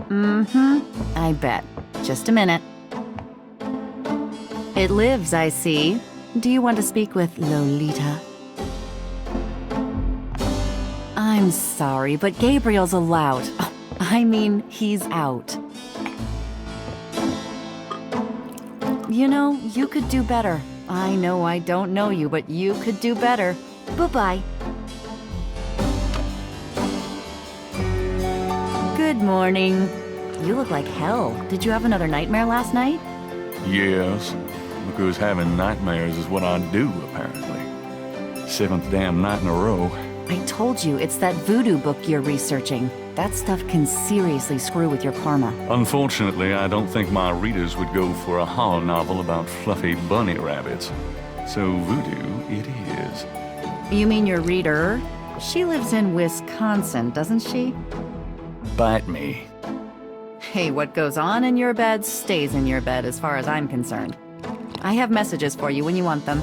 Mm-hmm. I bet. Just a minute. It lives, I see. Do you want to speak with Lolita? I'm sorry, but Gabriel's allowed. I mean, he's out. You know, you could do better. I know I don't know you, but you could do better. Bye-bye. Good morning. You look like hell. Did you have another nightmare last night? Yes, because having nightmares is what I do, apparently. 7th damn night in a row. I told you, it's that voodoo book you're researching. That stuff can seriously screw with your karma. Unfortunately, I don't think my readers would go for a horror novel about fluffy bunny rabbits. So voodoo it is. You mean your reader? She lives in Wisconsin, doesn't she? Bite me. Hey, what goes on in your bed stays in your bed as far as I'm concerned. I have messages for you when you want them.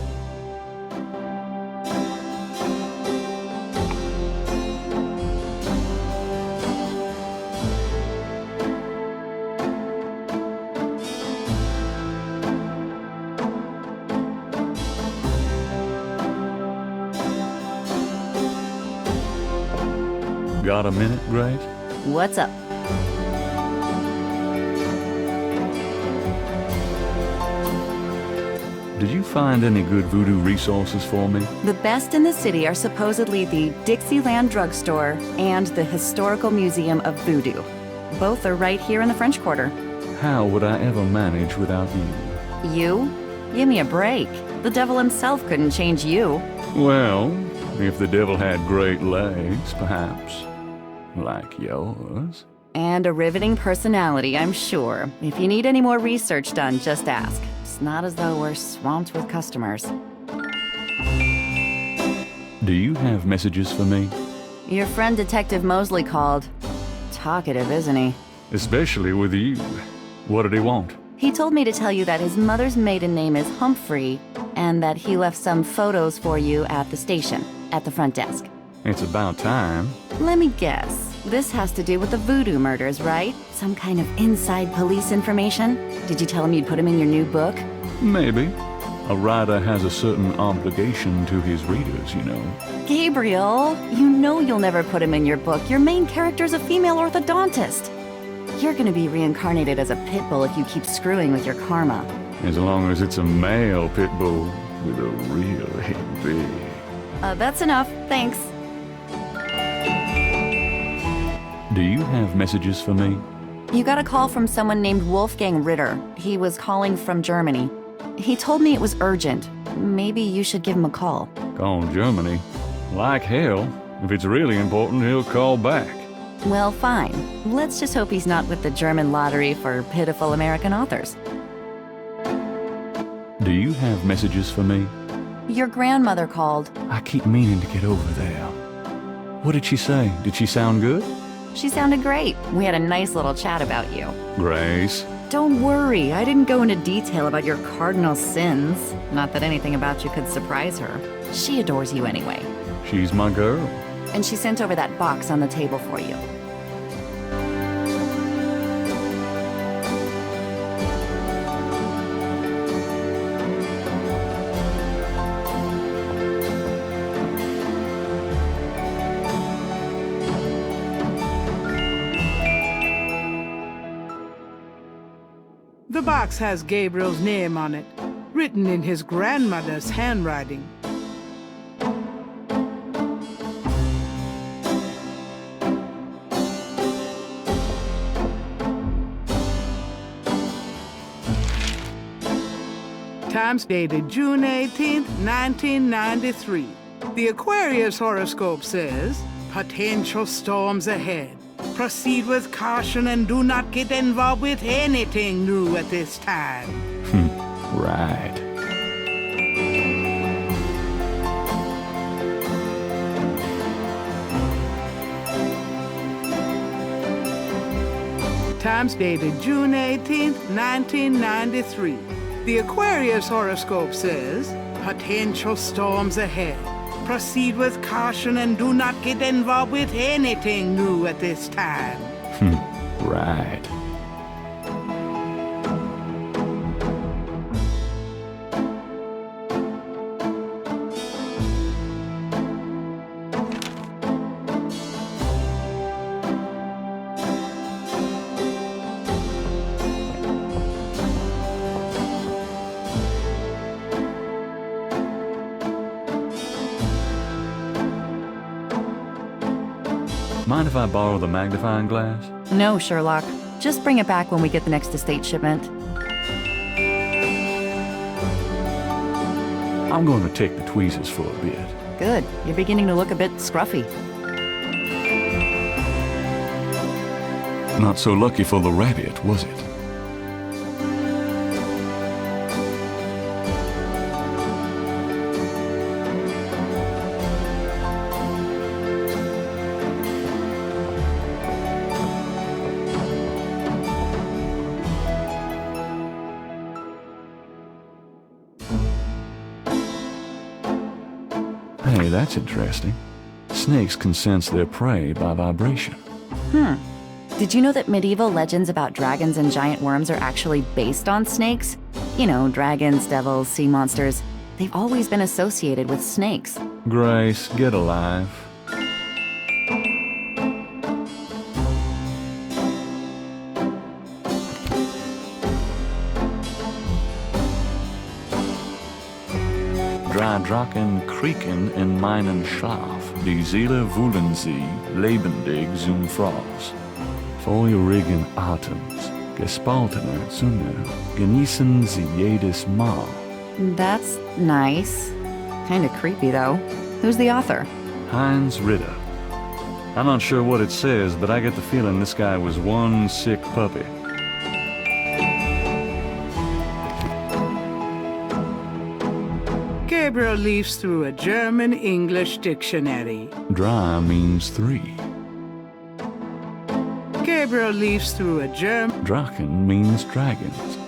Got a minute, Grace? What's up? Did you find any good voodoo resources for me? The best in the city are supposedly the Dixieland Drugstore and the Historical Museum of Voodoo. Both are right here in the French Quarter. How would I ever manage without you? You? Give me a break. The devil himself couldn't change you. Well, if the devil had great legs, perhaps. Like yours. And a riveting personality, I'm sure. If you need any more research done, just ask. It's not as though we're swamped with customers. Do you have messages for me? Your friend Detective Mosley called. Talkative, isn't he? Especially with you. What did he want? He told me to tell you that his mother's maiden name is Humphrey, and that he left some photos for you at the station, at the front desk. It's about time. Let me guess. This has to do with the voodoo murders, right? Some kind of inside police information? Did you tell him you'd put him in your new book? Maybe. A writer has a certain obligation to his readers, you know. Gabriel, you know you'll never put him in your book. Your main character's a female orthodontist. You're gonna be reincarnated as a pit bull if you keep screwing with your karma. As long as it's a male pit bull with a really big... That's enough. Thanks. Do you have messages for me? You got a call from someone named Wolfgang Ritter. He was calling from Germany. He told me it was urgent. Maybe you should give him a call. Call Germany? Like hell. If it's really important, he'll call back. Well, fine. Let's just hope he's not with the German lottery for pitiful American authors. Do you have messages for me? Your grandmother called. I keep meaning to get over there. What did she say? Did she sound good? She sounded great. We had a nice little chat about you. Grace. Don't worry, I didn't go into detail about your cardinal sins. Not that anything about you could surprise her. She adores you anyway. She's my girl. And she sent over that box on the table for you. The box has Gabriel's name on it, written in his grandmother's handwriting. Times dated June 18th, 1993. The Aquarius horoscope says, potential storms ahead. Proceed with caution and do not get involved with anything new at this time. Right. Times dated June 18th, 1993. The Aquarius horoscope says, potential storms ahead. Proceed with caution and do not get involved with anything new at this time. Right. Mind if I borrow the magnifying glass? No, Sherlock. Just bring it back when we get the next estate shipment. I'm going to take the tweezers for a bit. Good. You're beginning to look a bit scruffy. Not so lucky for the rabbit, was it? Hey, that's interesting. Snakes can sense their prey by vibration. Did you know that medieval legends about dragons and giant worms are actually based on snakes? You know, dragons, devils, sea monsters. They've always been associated with snakes. Grace, get alive. Drei Drachen kriegen in meinen Schlaf, die Seele wollen sie lebendig zum Fraß. Feurigen Atems, gespaltener Zunge, genießen sie jedes Mal. That's nice. Kinda creepy, though. Who's the author? Heinz Ritter. I'm not sure what it says, but I get the feeling this guy was one sick puppy. Gabriel leafs through a German-English dictionary. Drei means three. Gabriel leafs through a Drachen means dragons.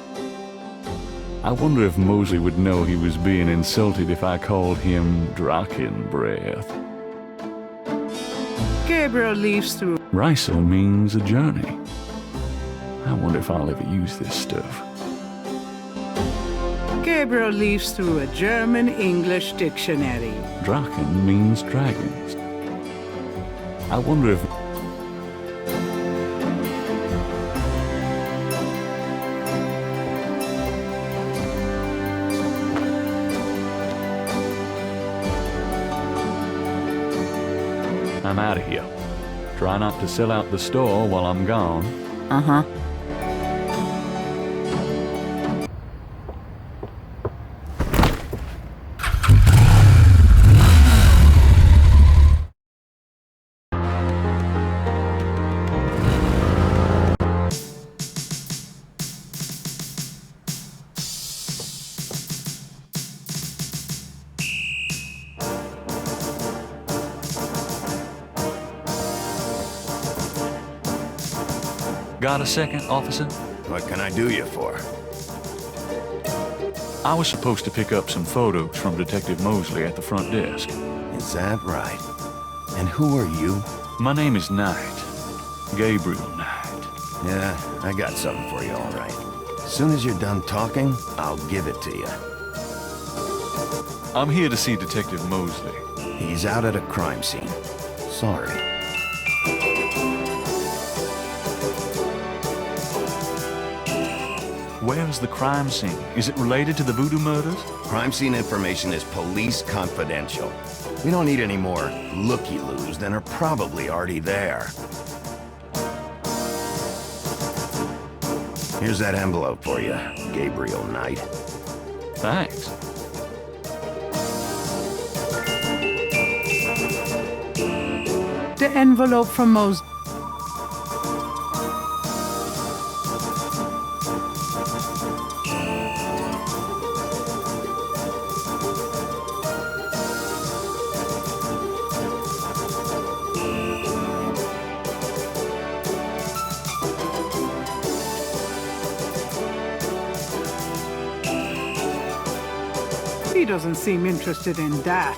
I wonder if Mosley would know he was being insulted if I called him Drachen Breath. Gabriel leafs through Reise means a journey. I wonder if I'll ever use this stuff. Gabriel leafs through a German-English dictionary. Drachen means dragons. I wonder if... I'm out of here. Try not to sell out the store while I'm gone. Uh-huh. Got a second, officer? What can I do you for? I was supposed to pick up some photos from Detective Mosley at the front desk. Is that right? And who are you? My name is Knight. Gabriel Knight. Yeah, I got something for you, all right. As soon as you're done talking, I'll give it to you. I'm here to see Detective Mosley. He's out at a crime scene. Sorry. Where's the crime scene? Is it related to the voodoo murders? Crime scene information is police confidential. We don't need any more looky-loos than are probably already there. Here's that envelope for you, Gabriel Knight. Thanks. the envelope from Mose. He doesn't seem interested in that.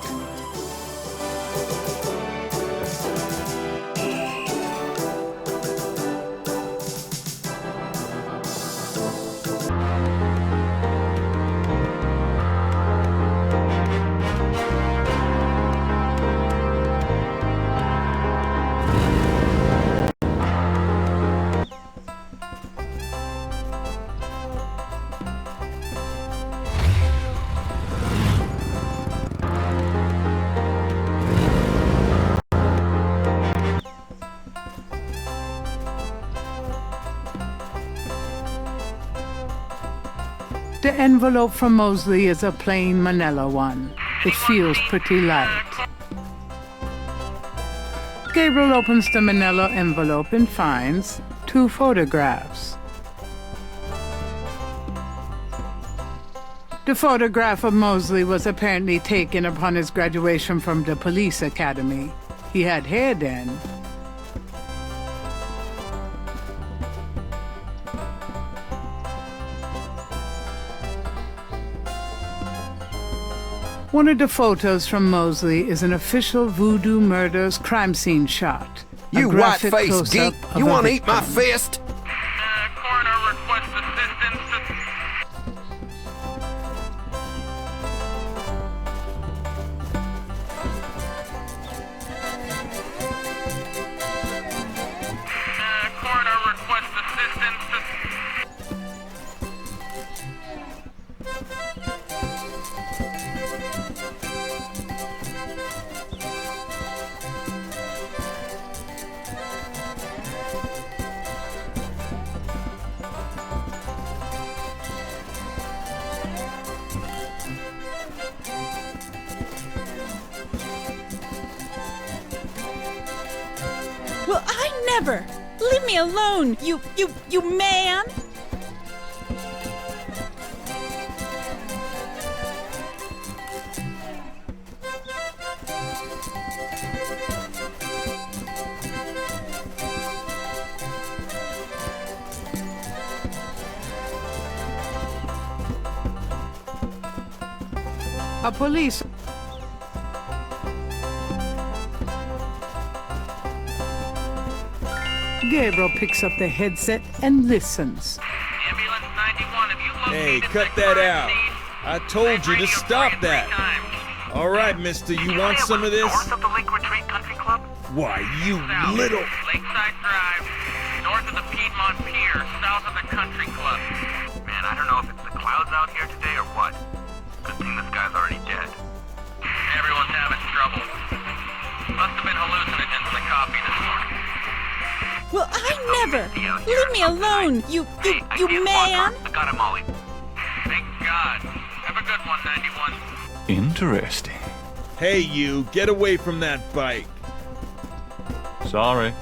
The envelope from Mosley is a plain manila one. It feels pretty light. Gabriel opens the manila envelope and finds 2 photographs. The photograph of Mosley was apparently taken upon his graduation from the police academy. He had hair then. One of the photos from Mosley is an official Voodoo Murders crime scene shot. You white-faced geek! You want to eat my fist? Coroner requests assistance. Coroner requests assistance. Well, I never! Leave me alone, you man! A police Gabriel picks up the headset and listens. Ambulance 91, have you Hey, located cut the that crime out. scene? I told you to Radio stop playing 3 that. times. All right, mister, you want some of this? North of the Lake Retreat Country Club? Why, you South, little... Lakeside Drive, north of the Piedmont Pier, south of the Country Club. Man, I don't know if it's the clouds out here today or what. Good thing this guy's already dead. Everyone's having trouble. Must have been hallucinogens in the coffee this morning. Well, I never! Leave me alone, you man! I got him, Molly. Thank God. Have a good one, 91. Interesting. Hey, you, get away from that bike. Sorry.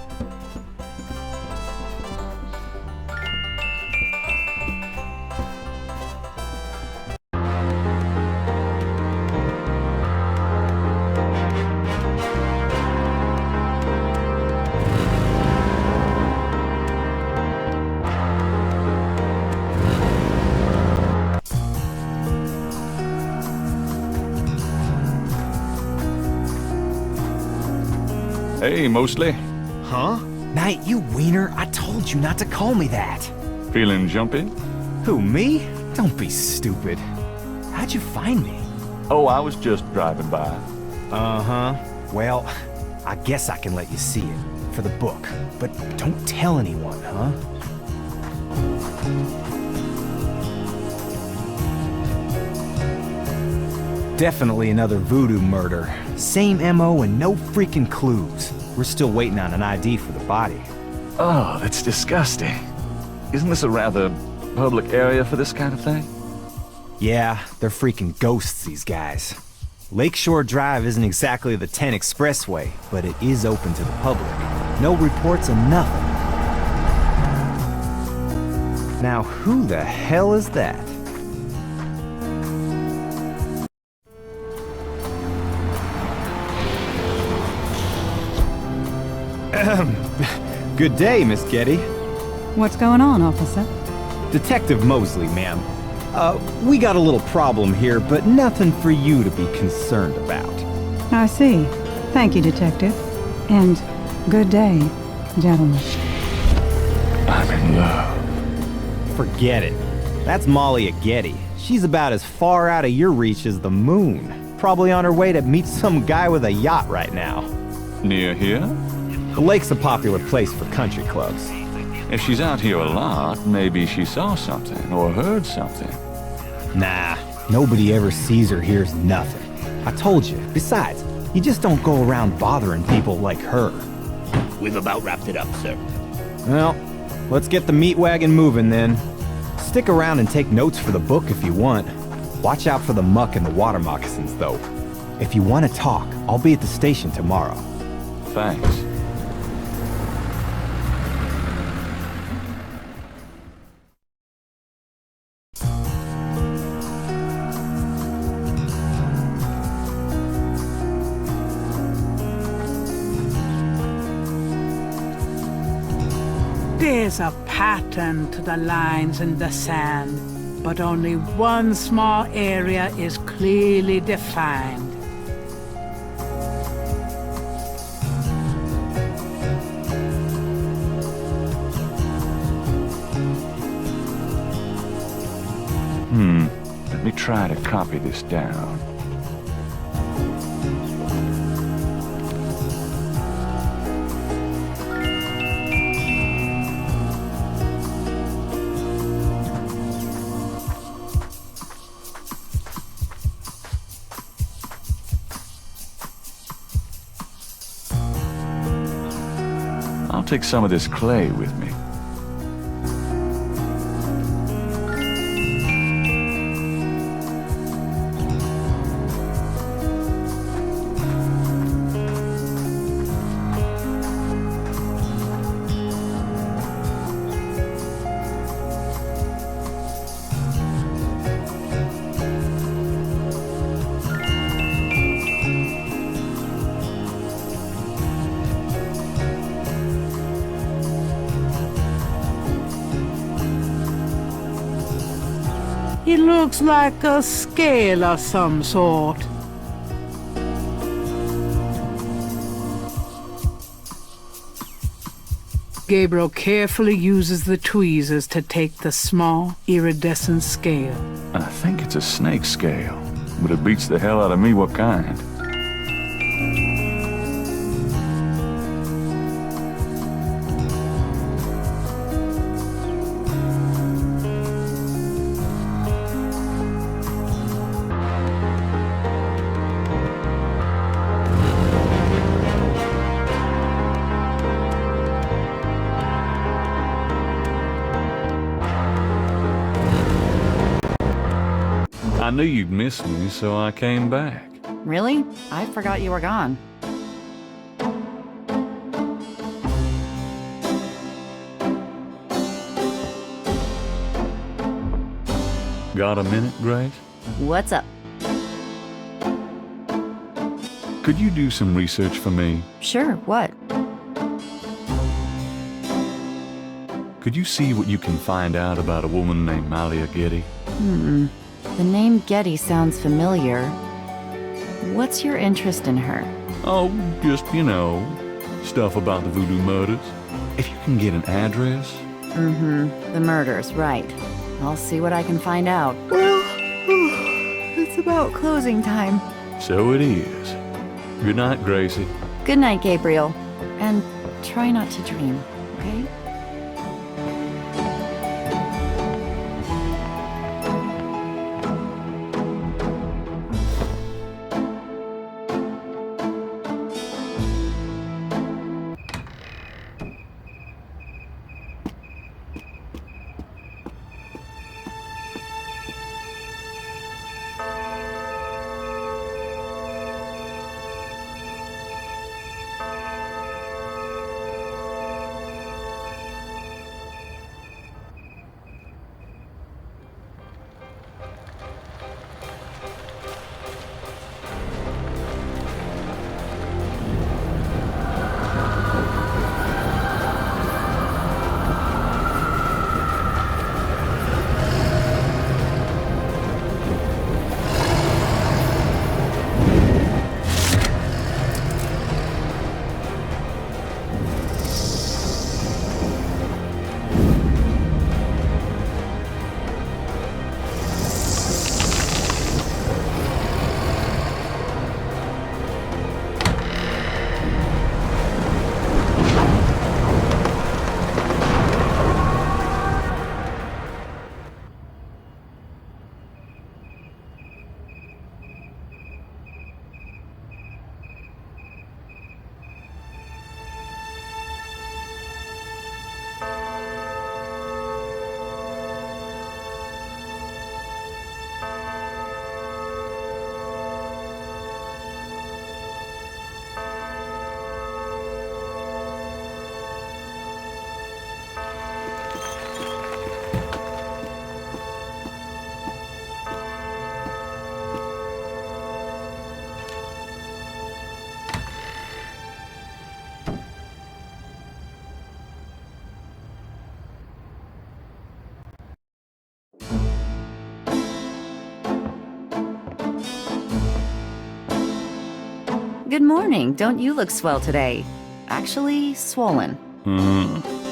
Hey, Mosley. Huh? Night, you wiener, I told you not to call me that. Feeling jumpy? Who, me? Don't be stupid. How'd you find me? Oh, I was just driving by. Uh-huh. Well, I guess I can let you see it for the book, but don't tell anyone, huh? Definitely another voodoo murder. Same MO and no freaking clues. We're still waiting on an ID for the body. Oh, that's disgusting. Isn't this a rather public area for this kind of thing? Yeah, they're freaking ghosts, these guys. Lakeshore Drive isn't exactly the 10 expressway, but it is open to the public. No reports and nothing. Now, who the hell is that? Good day, Miss Getty. What's going on, officer? Detective Mosley, ma'am. We got a little problem here, but nothing for you to be concerned about. I see. Thank you, detective. And good day, gentlemen. I'm in love. Forget it. That's Molly at Getty. She's about as far out of your reach as the moon. Probably on her way to meet some guy with a yacht right now. Near here? The lake's a popular place for country clubs. If she's out here a lot, maybe she saw something or heard something. Nah, nobody ever sees or hears nothing. I told you. Besides, you just don't go around bothering people like her. We've about wrapped it up, sir. Well, let's get the meat wagon moving then. stick around and take notes for the book if you want. Watch out for the muck and the water moccasins, though. If you want to talk, I'll be at the station tomorrow. Thanks. There's a pattern to the lines in the sand, but only one small area is clearly defined. Let me try to copy this down. I'll take some of this clay with me. It looks like a scale of some sort. Gabriel carefully uses the tweezers to take the small, iridescent scale. I think it's a snake scale, but it beats the hell out of me what kind. I knew you'd miss me, so I came back. Really? I forgot you were gone. Got a minute, Grace? What's up? Could you do some research for me? Sure, what? Could you see what you can find out about a woman named Malia Getty? The name Getty sounds familiar. What's your interest in her? Oh, just, stuff about the voodoo murders. If you can get an address. The murders, right. I'll see what I can find out. Well, it's about closing time. So it is. Good night, Gracie. Good night, Gabriel. And try not to dream, okay? Good morning. Don't you look swell today? Actually, swollen.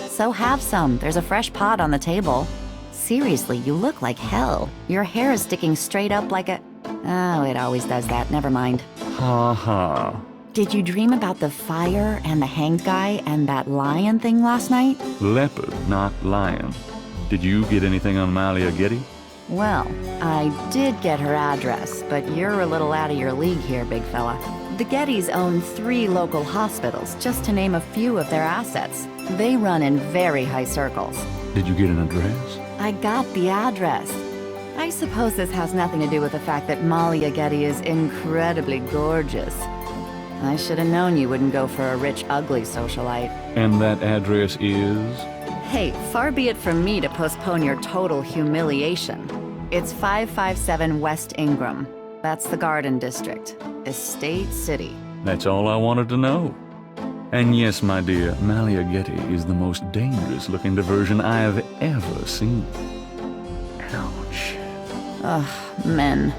So have some. There's a fresh pot on the table. Seriously, you look like hell. Your hair is sticking straight up like a... Oh, it always does that. Never mind. Ha ha. Did you dream about the fire and the hanged guy and that lion thing last night? Leopard, not lion. Did you get anything on Malia Getty? Well, I did get her address, but you're a little out of your league here, big fella. The Gettys own 3 local hospitals, just to name a few of their assets. They run in very high circles. Did you get an address? I got the address. I suppose this has nothing to do with the fact that Malia Getty is incredibly gorgeous. I should have known you wouldn't go for a rich, ugly socialite. And that address is? Hey, far be it from me to postpone your total humiliation. It's 557 West Ingram. That's the Garden District. Estate City. That's all I wanted to know. And yes, my dear, Malia Getty is the most dangerous-looking diversion I have ever seen. Ouch. Ugh, men.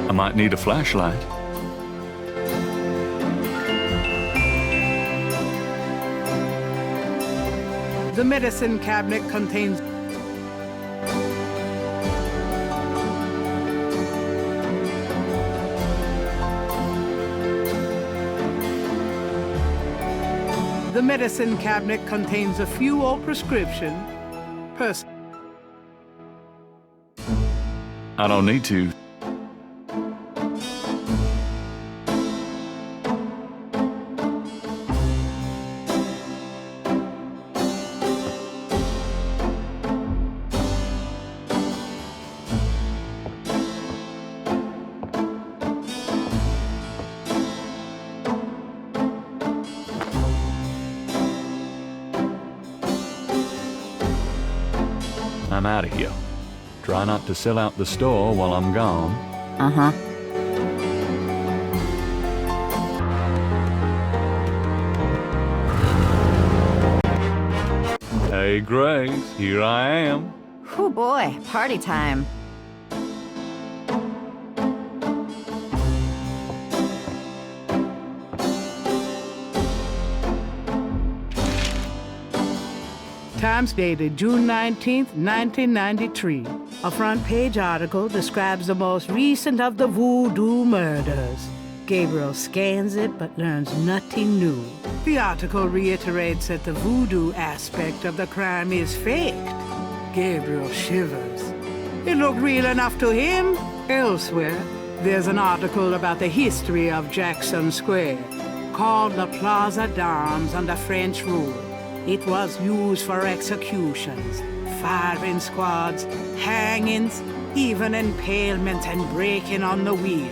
I might need a flashlight. The medicine cabinet contains a few old prescription. I don't need to. I'm out of here. Try not to sell out the store while I'm gone. Uh-huh. Hey, Grace, here I am. Whew, boy, party time. Times dated June 19th, 1993. A front-page article describes the most recent of the voodoo murders. Gabriel scans it but learns nothing new. The article reiterates that the voodoo aspect of the crime is faked. Gabriel shivers. It looked real enough to him. Elsewhere, there's an article about the history of Jackson Square, called the Plaza d'Armes under French rule. It was used for executions, firing squads, hangings, even impalement and breaking on the wheel.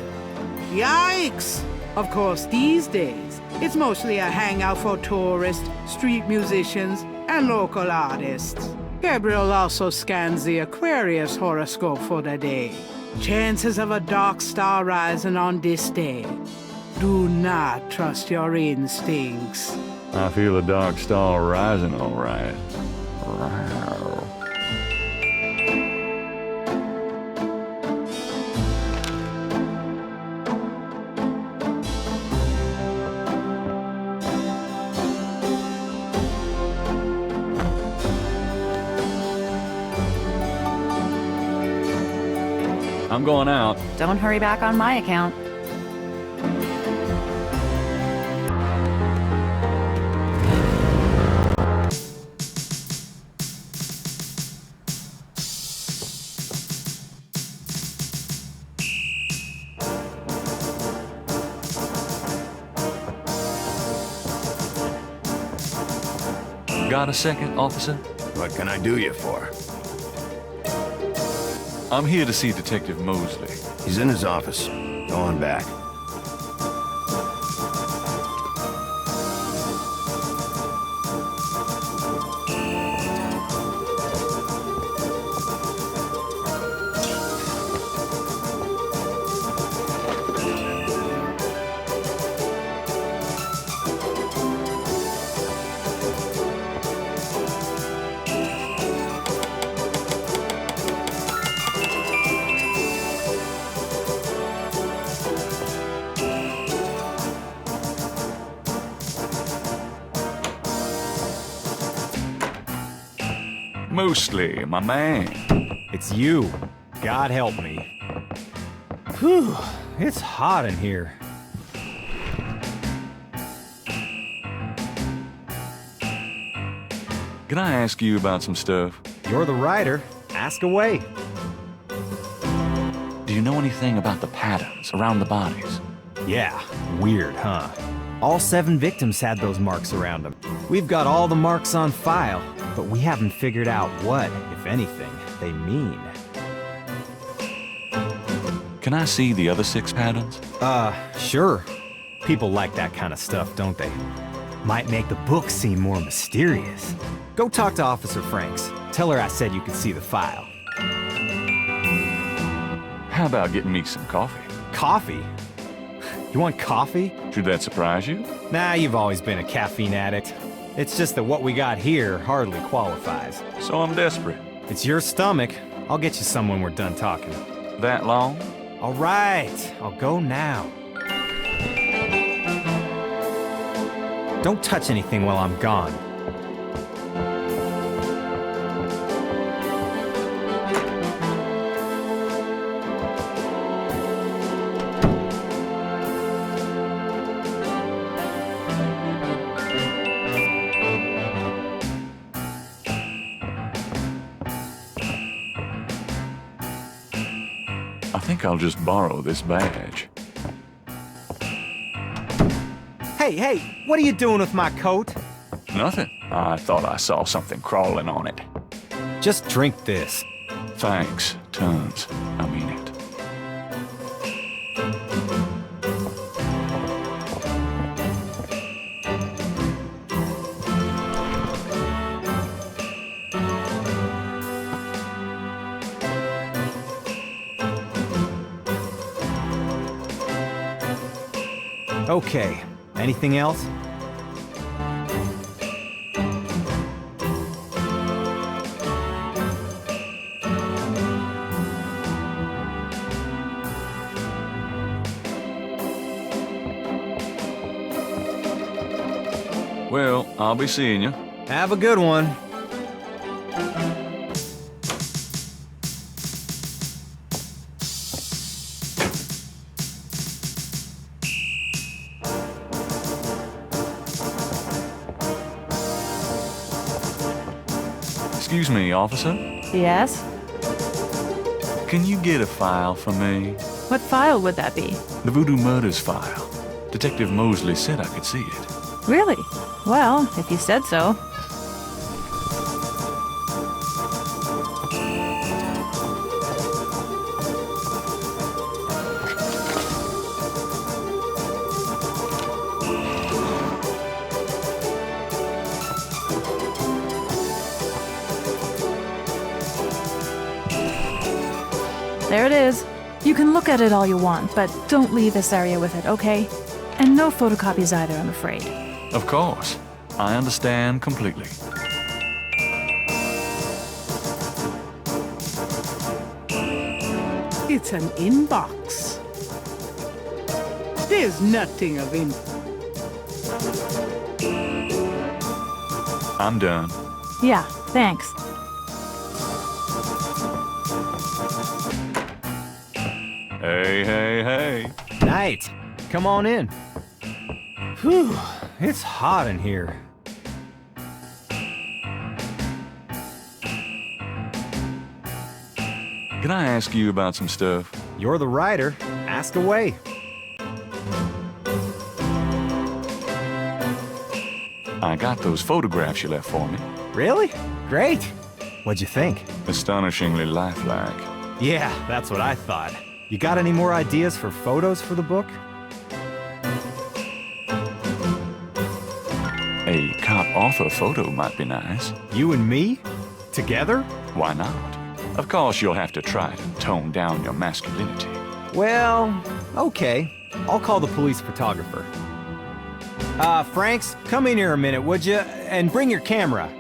Yikes! Of course, these days, it's mostly a hangout for tourists, street musicians, and local artists. Gabriel also scans the Aquarius horoscope for the day. Chances of a dark star rising on this day. Do not trust your instincts. I feel a dark star rising, all right. I'm going out. Don't hurry back on my account. Got a second, officer? What can I do you for? I'm here to see Detective Mosley. He's in his office. Go on back. Mostly, my man. It's you. God help me. Whew, it's hot in here. Can I ask you about some stuff? You're the writer. Ask away. Do you know anything about the patterns around the bodies? Yeah, weird, huh? All 7 victims had those marks around them. We've got all the marks on file, but we haven't figured out what, if anything, they mean. Can I see the other 6 patterns? Sure. People like that kind of stuff, don't they? Might make the book seem more mysterious. Go talk to Officer Franks. Tell her I said you could see the file. How about getting me some coffee? Coffee? You want coffee? Should that surprise you? Nah, you've always been a caffeine addict. It's just that what we got here hardly qualifies. So I'm desperate. It's your stomach. I'll get you some when we're done talking. That long? All right, I'll go now. Don't touch anything while I'm gone. I think I'll just borrow this badge. Hey, what are you doing with my coat? Nothing. I thought I saw something crawling on it. Just drink this. Thanks, tons. I mean it. Okay, anything else? Well, I'll be seeing you. Have a good one. Excuse me, officer. Yes? Can you get a file for me? What file would that be? The Voodoo Murders file. Detective Mosley said I could see it. Really? Well, if you said so. There it is. You can look at it all you want, but don't leave this area with it, okay? And no photocopies either, I'm afraid. Of course. I understand completely. It's an inbox. There's nothing of in. I'm done. Yeah, thanks. Hey. Night. Come on in. Whew, it's hot in here. Can I ask you about some stuff? You're the writer. Ask away. I got those photographs you left for me. Really? Great. What'd you think? Astonishingly lifelike. Yeah, that's what I thought. You got any more ideas for photos for the book? A cop-author photo might be nice. You and me? Together? Why not? Of course, you'll have to try to tone down your masculinity. Well, okay. I'll call the police photographer. Franks, come in here a minute, would you? And bring your camera.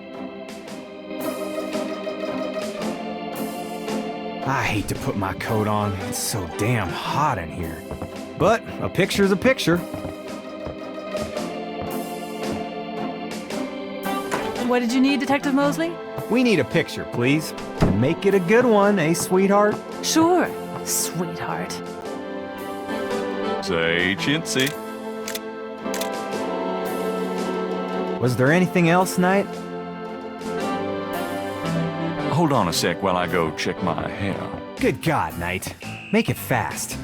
I hate to put my coat on. It's so damn hot in here. But a picture's a picture. What did you need, Detective Mosley? We need a picture, please. And make it a good one, eh, sweetheart? Sure, sweetheart. Say chintzy. Was there anything else, Knight? Hold on a sec while I go check my hair. Good God, Knight. Make it fast.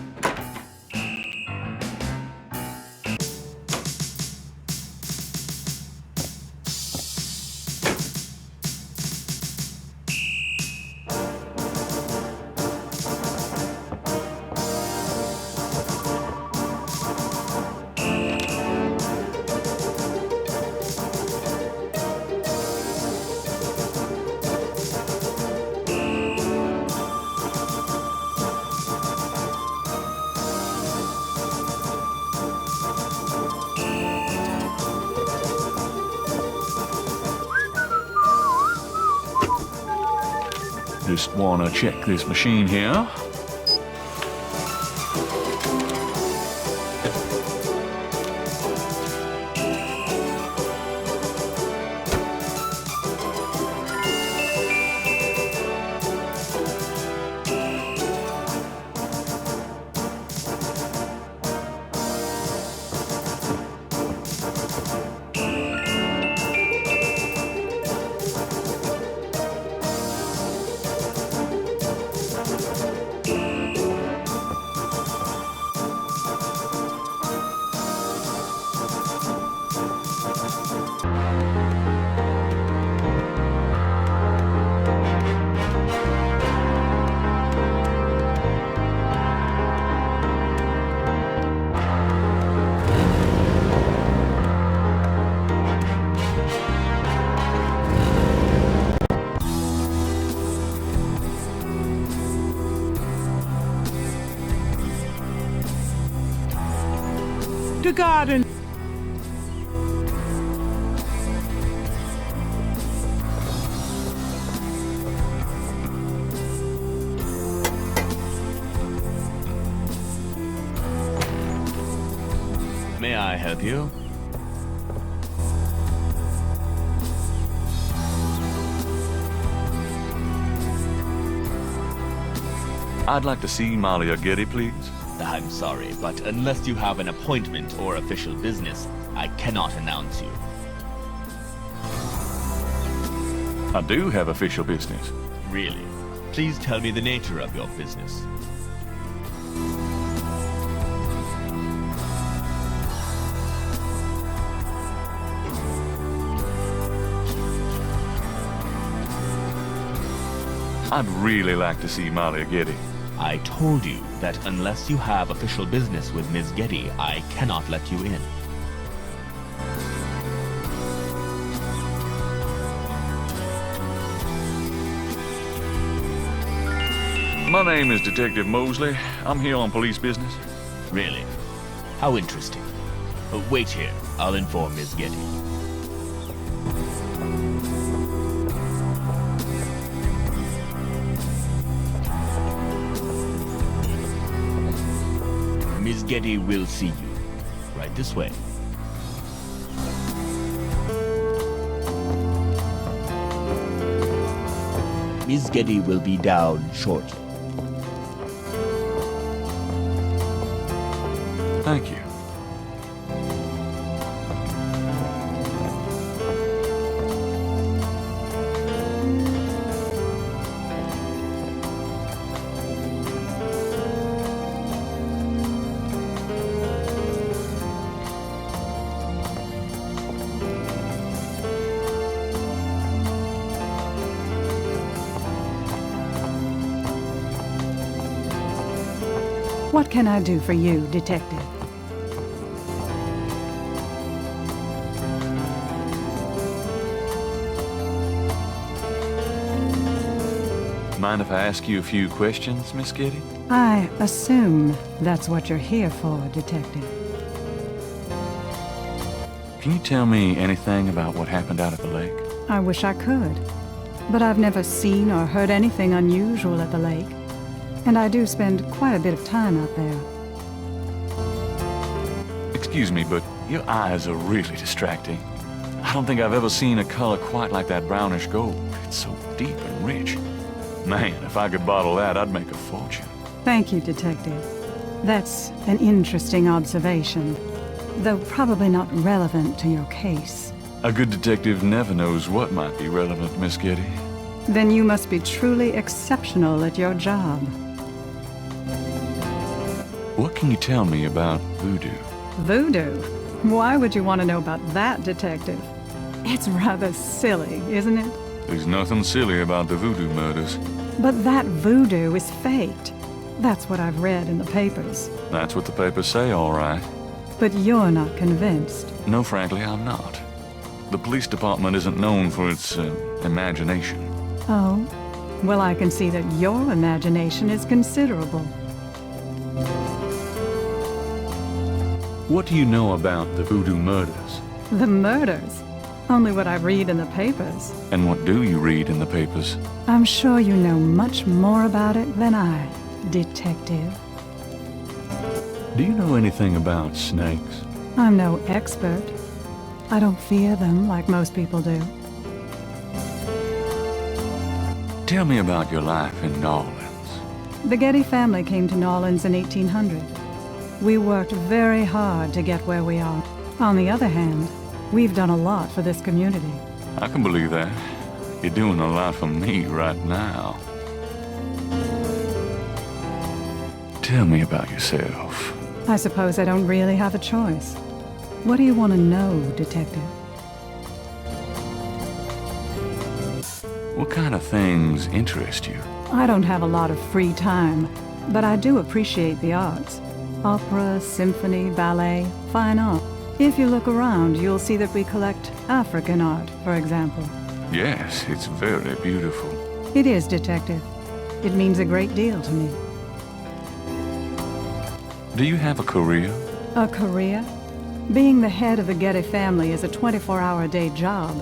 Just wanna check this machine here. The garden. May I help you? I'd like to see Malia Getty, please. I'm sorry, but unless you have an appointment or official business, I cannot announce you. I do have official business. Really? Please tell me the nature of your business. I'd really like to see Malia Getty. I told you that unless you have official business with Ms. Getty, I cannot let you in. My name is Detective Mosley. I'm here on police business. Really? How interesting. Wait here. I'll inform Ms. Getty. Ms. Getty will see you. Right this way. Ms. Getty will be down shortly. Thank you. What can I do for you, Detective? Mind if I ask you a few questions, Miss Getty? I assume that's what you're here for, Detective. Can you tell me anything about what happened out at the lake? I wish I could, but I've never seen or heard anything unusual at the lake. And I do spend quite a bit of time out there. Excuse me, but your eyes are really distracting. I don't think I've ever seen a color quite like that brownish gold. It's so deep and rich. Man, if I could bottle that, I'd make a fortune. Thank you, Detective. That's an interesting observation, though probably not relevant to your case. A good detective never knows what might be relevant, Miss Getty. Then you must be truly exceptional at your job. What can you tell me about voodoo? Voodoo? Why would you want to know about that, Detective? It's rather silly, isn't it? There's nothing silly about the voodoo murders. But that voodoo is faked. That's what I've read in the papers. That's what the papers say, all right. But you're not convinced. No, frankly, I'm not. The police department isn't known for its imagination. Oh? Well, I can see that your imagination is considerable. What do you know about the voodoo murders? The murders? Only what I read in the papers. And what do you read in the papers? I'm sure you know much more about it than I, Detective. Do you know anything about snakes? I'm no expert. I don't fear them like most people do. Tell me about your life in New Orleans. The Getty family came to New Orleans in 1800. We worked very hard to get where we are. On the other hand, we've done a lot for this community. I can believe that. You're doing a lot for me right now. Tell me about yourself. I suppose I don't really have a choice. What do you want to know, Detective? What kind of things interest you? I don't have a lot of free time, but I do appreciate the arts. Opera, symphony, ballet, fine art. If you look around, you'll see that we collect African art, for example. Yes, it's very beautiful. It is, Detective. It means a great deal to me. Do you have a career? A career? Being the head of the Getty family is a 24-hour-a-day job.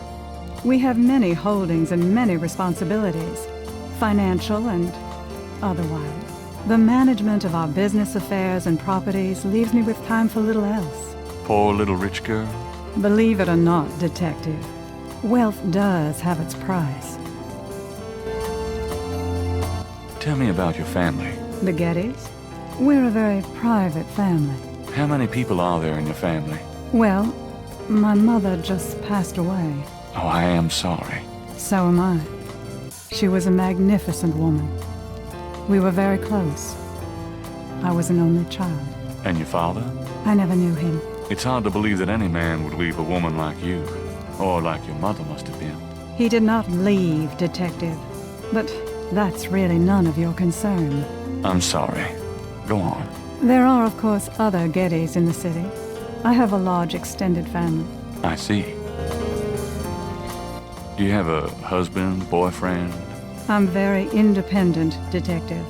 We have many holdings and many responsibilities, financial and otherwise. The management of our business affairs and properties leaves me with time for little else. Poor little rich girl? Believe it or not, Detective, wealth does have its price. Tell me about your family. The Gettys? We're a very private family. How many people are there in your family? Well, my mother just passed away. Oh, I am sorry. So am I. She was a magnificent woman. We were very close. I was an only child. And your father? I never knew him. It's hard to believe that any man would leave a woman like you, or like your mother must have been. He did not leave, Detective. But that's really none of your concern. I'm sorry. Go on. There are, of course, other Gettys in the city. I have a large extended family. I see. Do you have a husband, boyfriend? I'm very independent, Detective.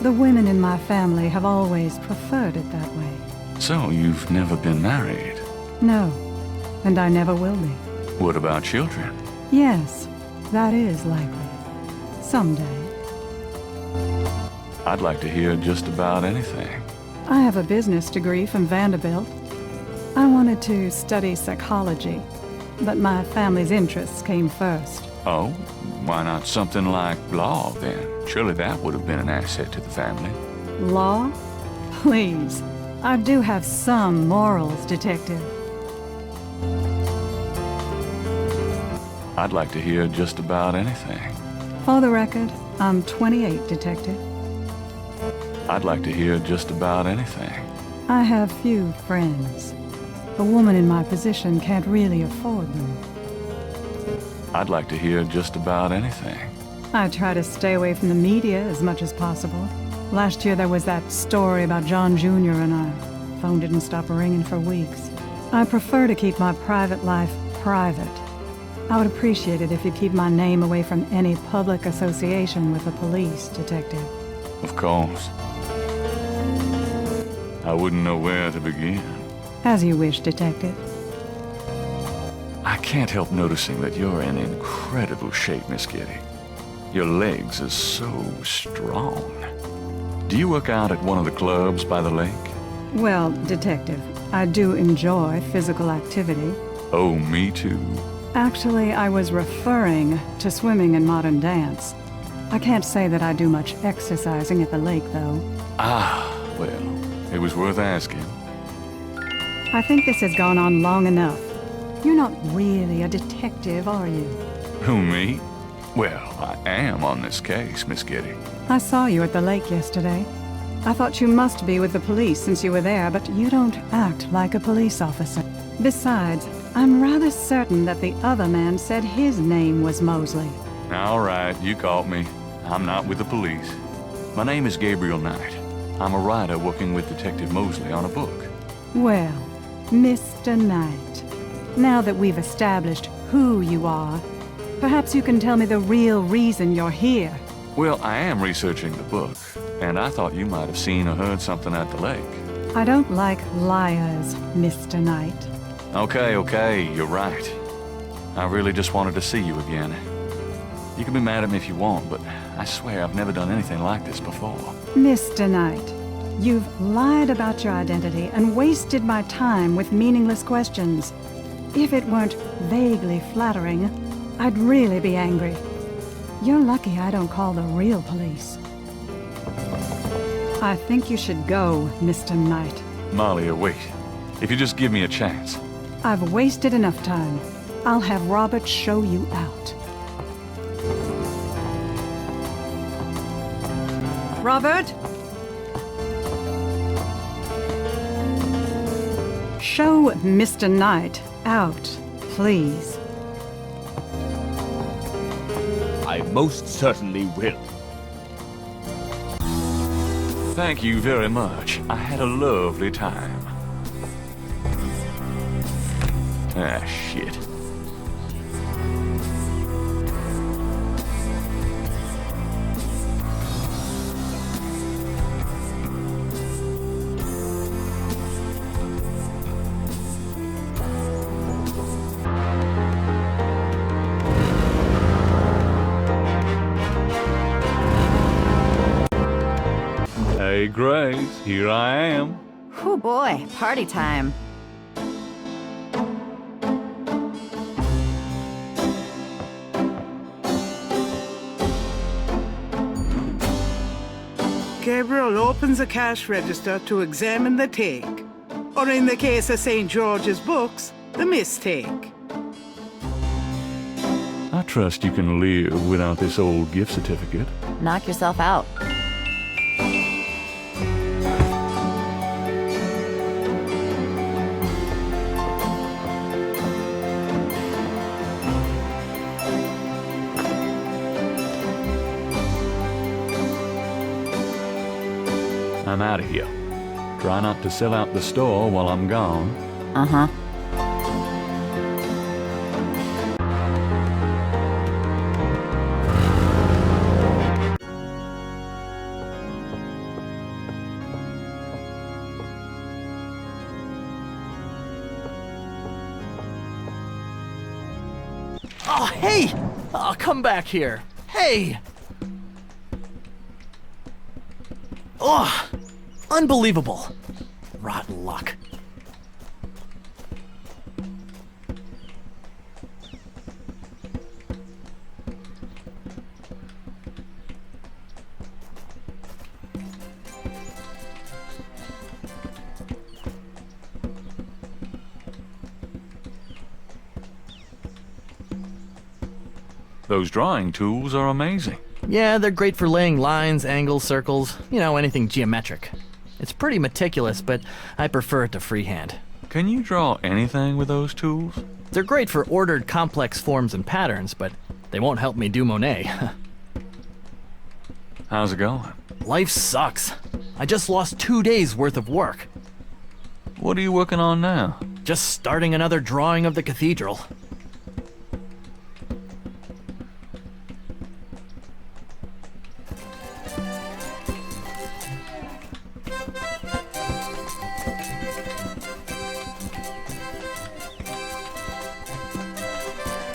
The women in my family have always preferred it that way. So, you've never been married? No, and I never will be. What about children? Yes, that is likely. Someday. I'd like to hear just about anything. I have a business degree from Vanderbilt. I wanted to study psychology, but my family's interests came first. Oh? Why not something like law, then? Surely that would have been an asset to the family. Law? Please. I do have some morals, Detective. I'd like to hear just about anything. For the record, I'm 28, Detective. I'd like to hear just about anything. I have few friends. A woman in my position can't really afford them. I'd like to hear just about anything. I try to stay away from the media as much as possible. Last year there was that story about John Jr. and I. Phone didn't stop ringing for weeks. I prefer to keep my private life private. I would appreciate it if you'd keep my name away from any public association with the police, Detective. Of course. I wouldn't know where to begin. As you wish, Detective. I can't help noticing that you're in incredible shape, Miss Getty. Your legs are so strong. Do you work out at one of the clubs by the lake? Well, Detective, I do enjoy physical activity. Oh, me too. Actually, I was referring to swimming and modern dance. I can't say that I do much exercising at the lake, though. Ah, well, it was worth asking. I think this has gone on long enough. You're not really a detective, are you? Who, me? Well, I am on this case, Miss Getty. I saw you at the lake yesterday. I thought you must be with the police since you were there, but you don't act like a police officer. Besides, I'm rather certain that the other man said his name was Mosley. All right, you caught me. I'm not with the police. My name is Gabriel Knight. I'm a writer working with Detective Mosley on a book. Well, Mr. Knight, now that we've established who you are, perhaps you can tell me the real reason you're here. Well, I am researching the book, and I thought you might have seen or heard something at the lake. I don't like liars, Mr. Knight. Okay, you're right. I really just wanted to see you again. You can be mad at me if you want, but I swear I've never done anything like this before. Mr. Knight, you've lied about your identity and wasted my time with meaningless questions. If it weren't vaguely flattering, I'd really be angry. You're lucky I don't call the real police. I think you should go, Mr. Knight. Malia, wait. If you just give me a chance. I've wasted enough time. I'll have Robert show you out. Robert? Show Mr. Knight out, please. I most certainly will. Thank you very much. I had a lovely time. Ah, shit. Hey, Grace, here I am. Oh boy, party time. Gabriel opens a cash register to examine the take, or in the case of St. George's books, the mistake. I trust you can live without this old gift certificate. Knock yourself out. I'm out of here. Try not to sell out the store while I'm gone. Uh-huh. Oh, hey! Oh, come back here. Hey! Oh, unbelievable. Rotten luck. Those drawing tools are amazing. Yeah, they're great for laying lines, angles, circles, you know, anything geometric. It's pretty meticulous, but I prefer it to freehand. Can you draw anything with those tools? They're great for ordered, complex forms and patterns, but they won't help me do Monet. How's it going? Life sucks. I just lost 2 days worth of work. What are you working on now? Just starting another drawing of the cathedral.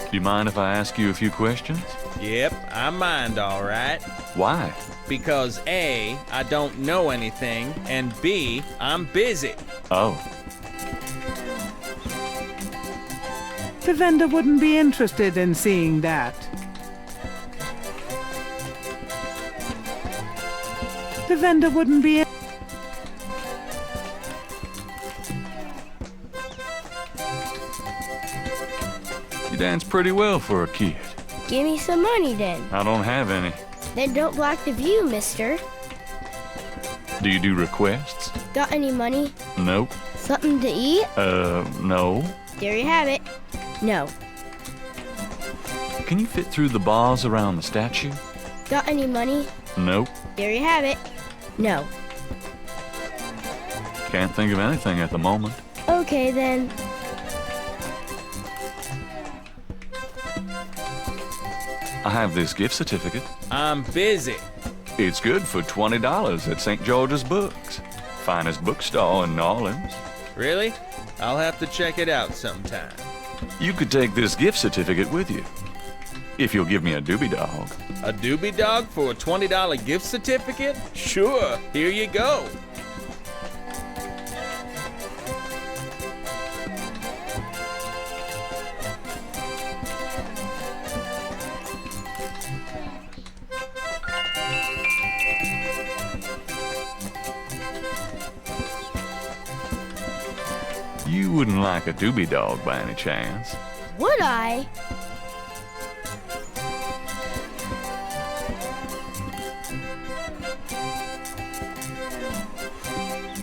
Do you mind if I ask you a few questions? Yep, I mind all right. Why? Because A, I don't know anything, and B, I'm busy. Oh. The vendor wouldn't be interested in seeing that. The vendor wouldn't be... You dance pretty well for a kid. Give me some money then. I don't have any. Then don't block the view, mister. Do you do requests? Got any money? Nope. Something to eat? No. There you have it. No. Can you fit through the bars around the statue? Got any money? Nope. There you have it. No. Can't think of anything at the moment. Okay then. I have this gift certificate. I'm busy. It's good for $20 at St. George's Books. Finest bookstore in New Orleans. Really? I'll have to check it out sometime. You could take this gift certificate with you. If you'll give me a doobie dog. A doobie dog for a $20 gift certificate? Sure, here you go. You wouldn't like a doobie dog by any chance. Would I?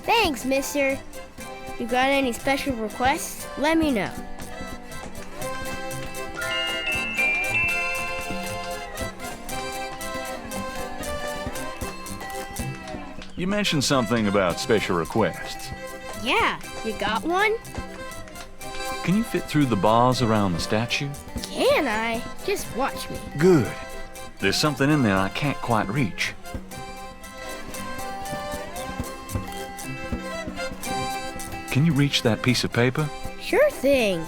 Thanks, mister. You got any special requests? Let me know. You mentioned something about special requests. Yeah, you got one? Can you fit through the bars around the statue? Can I? Just watch me. Good. There's something in there I can't quite reach. Can you reach that piece of paper? Sure thing.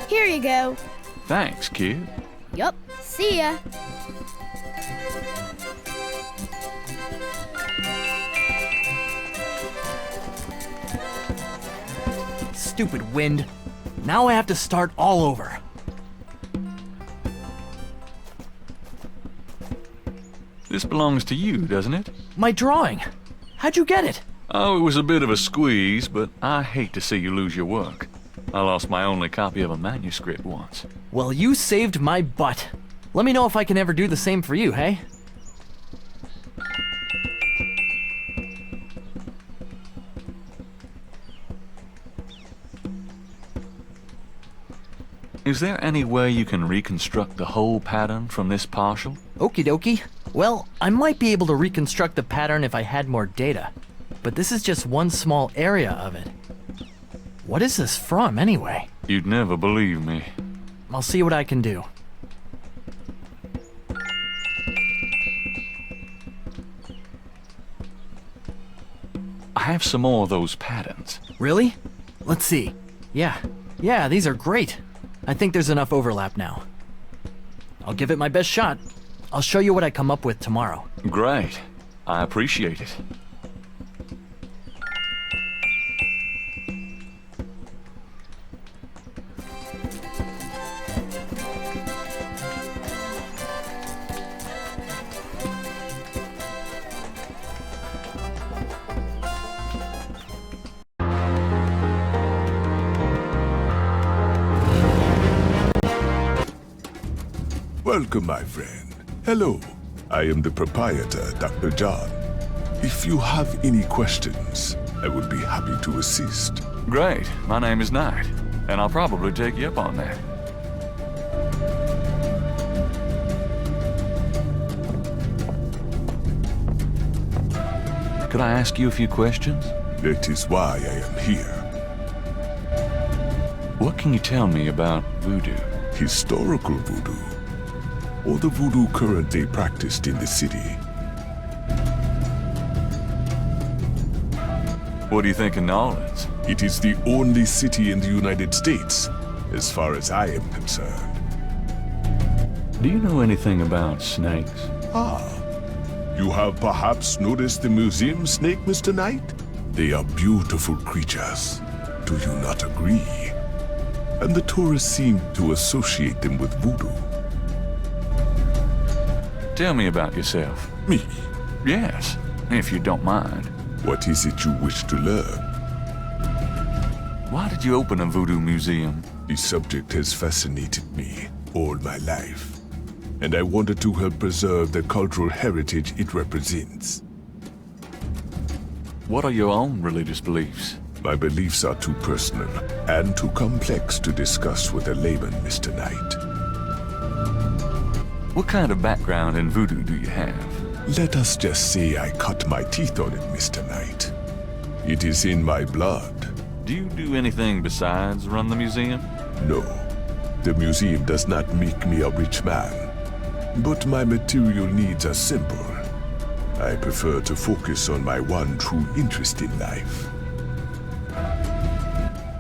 Here you go. Thanks, kid. Yup. See ya. Stupid wind. Now I have to start all over. This belongs to you, doesn't it? My drawing. How'd you get it? Oh, it was a bit of a squeeze, but I hate to see you lose your work. I lost my only copy of a manuscript once. Well, you saved my butt. Let me know if I can ever do the same for you, hey? Is there any way you can reconstruct the whole pattern from this partial? Okie dokie. Well, I might be able to reconstruct the pattern if I had more data. But this is just one small area of it. What is this from, anyway? You'd never believe me. I'll see what I can do. I have some more of those patterns. Really? Let's see. Yeah, these are great. I think there's enough overlap now. I'll give it my best shot. I'll show you what I come up with tomorrow. Great. I appreciate it. Welcome, my friend. Hello. I am the proprietor, Dr. John. If you have any questions, I would be happy to assist. Great. My name is Knight, and I'll probably take you up on that. Could I ask you a few questions? That is why I am here. What can you tell me about voodoo? Historical voodoo, or the voodoo currently practiced in the city. What do you think of New Orleans? It is the only city in the United States, as far as I am concerned. Do you know anything about snakes? Ah, You have perhaps noticed the museum snake, Mr. Knight? They are beautiful creatures. Do you not agree? And the tourists seem to associate them with voodoo. Tell me about yourself. Me? Yes, if you don't mind. What is it you wish to learn? Why did you open a voodoo museum? The subject has fascinated me all my life, and I wanted to help preserve the cultural heritage it represents. What are your own religious beliefs? My beliefs are too personal and too complex to discuss with a layman, Mr. Knight. What kind of background in voodoo do you have? Let us just say I cut my teeth on it, Mr. Knight. It is in my blood. Do you do anything besides run the museum? No. The museum does not make me a rich man. But my material needs are simple. I prefer to focus on my one true interest in life.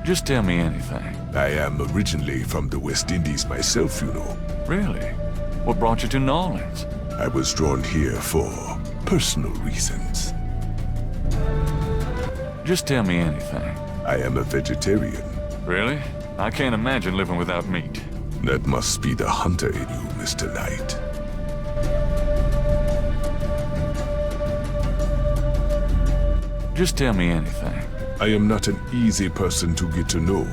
Just tell me anything. I am originally from the West Indies myself, you know. Really? What brought you to New Orleans? I was drawn here for personal reasons. Just tell me anything. I am a vegetarian. Really? I can't imagine living without meat. That must be the hunter in you, Mr. Knight. Just tell me anything. I am not an easy person to get to know.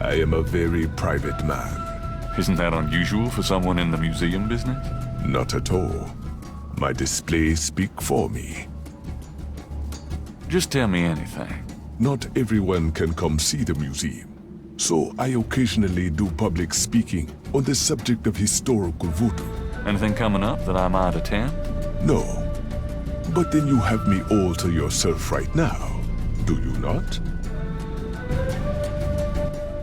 I am a very private man. Isn't that unusual for someone in the museum business? Not at all. My displays speak for me. Just tell me anything. Not everyone can come see the museum, so I occasionally do public speaking on the subject of historical voodoo. Anything coming up that I might attend? No. But then you have me all to yourself right now, do you not?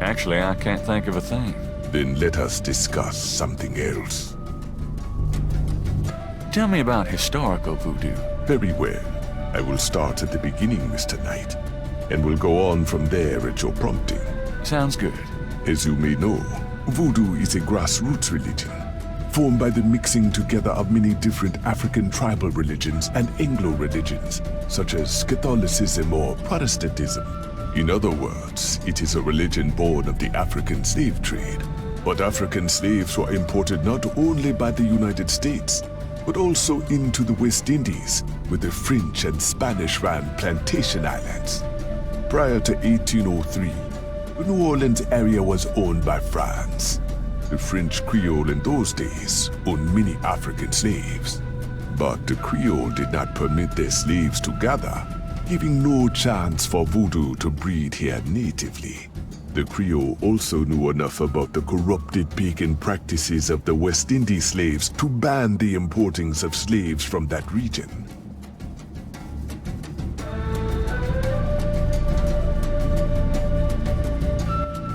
Actually, I can't think of a thing. Then let us discuss something else. Tell me about historical voodoo. Very well. I will start at the beginning, Mr. Knight, and will go on from there at your prompting. Sounds good. As you may know, voodoo is a grassroots religion, formed by the mixing together of many different African tribal religions and Anglo religions, such as Catholicism or Protestantism. In other words, it is a religion born of the African slave trade. But African slaves were imported not only by the United States, but also into the West Indies, where the French and Spanish ran plantation islands. Prior to 1803, the New Orleans area was owned by France. The French Creole in those days owned many African slaves. But the Creole did not permit their slaves to gather, giving no chance for voodoo to breed here natively. The Creole also knew enough about the corrupted pagan practices of the West Indies slaves to ban the importings of slaves from that region.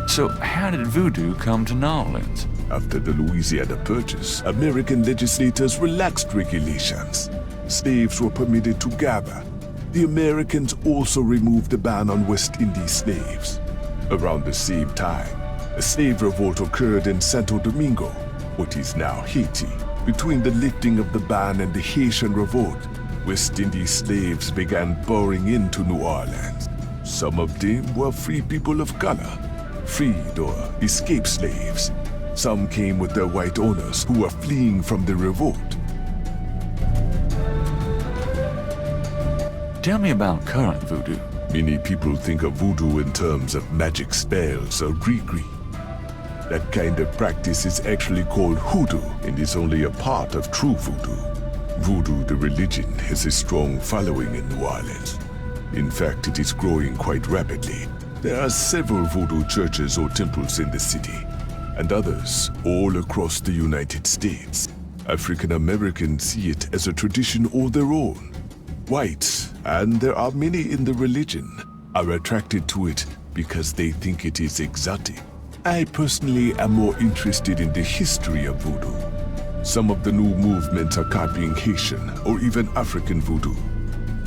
So how did voodoo come to New Orleans? After the Louisiana Purchase, American legislators relaxed regulations. Slaves were permitted to gather. The Americans also removed the ban on West Indies slaves. Around the same time, a slave revolt occurred in Santo Domingo, what is now Haiti. Between the lifting of the ban and the Haitian Revolt, West Indies slaves began pouring into New Orleans. Some of them were free people of color, freed or escaped slaves. Some came with their white owners who were fleeing from the revolt. Tell me about current voodoo. Many people think of voodoo in terms of magic spells or gree-gree. That kind of practice is actually called hoodoo and is only a part of true voodoo. Voodoo, the religion, has a strong following in New Orleans. In fact, it is growing quite rapidly. There are several voodoo churches or temples in the city, and others all across the United States. African Americans see it as a tradition all their own. Whites, and there are many in the religion, are attracted to it because they think it is exotic. I personally am more interested in the history of voodoo. Some of the new movements are copying Haitian or even African voodoo,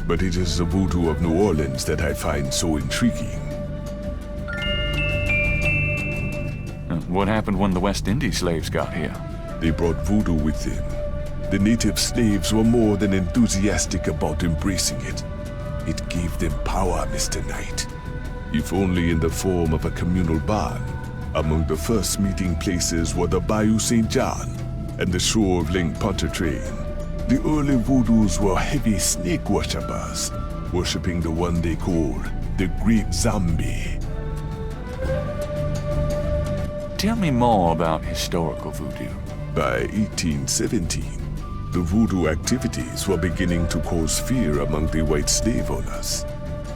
but it is the voodoo of New Orleans that I find so intriguing. What happened when the West Indies slaves got here? They brought voodoo with them. The native slaves were more than enthusiastic about embracing it. It gave them power, Mr. Knight. If only in the form of a communal bond. Among the first meeting places were the Bayou St. John and the shore of Lake Pontchartrain. The early voodoos were heavy snake worshippers, worshipping the one they called the Great Zombie. Tell me more about historical voodoo. By 1817, the voodoo activities were beginning to cause fear among the white slave owners.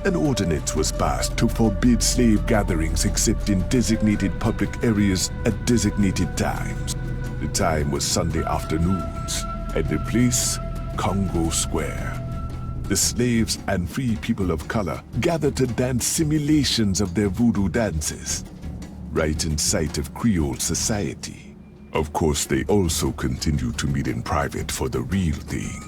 An ordinance was passed to forbid slave gatherings except in designated public areas at designated times. The time was Sunday afternoons, and the place, Congo Square. The slaves and free people of color gathered to dance simulations of their voodoo dances, right in sight of Creole society. Of course, they also continued to meet in private for the real thing.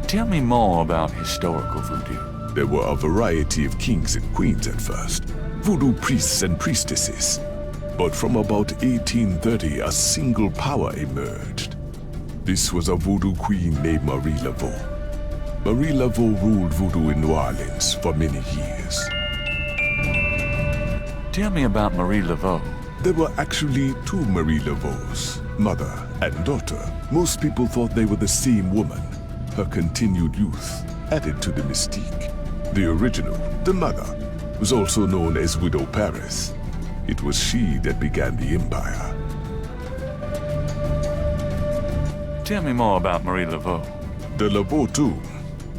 Tell me more about historical voodoo. There were a variety of kings and queens at first, voodoo priests and priestesses. But from about 1830, a single power emerged. This was a voodoo queen named Marie Laveau. Marie Laveau ruled voodoo in New Orleans for many years. Tell me about Marie Laveau. There were actually two Marie Laveaus, mother and daughter. Most people thought they were the same woman. Her continued youth added to the mystique. The original, the mother, was also known as Widow Paris. It was she that began the empire. Tell me more about Marie Laveau. The Laveau tomb,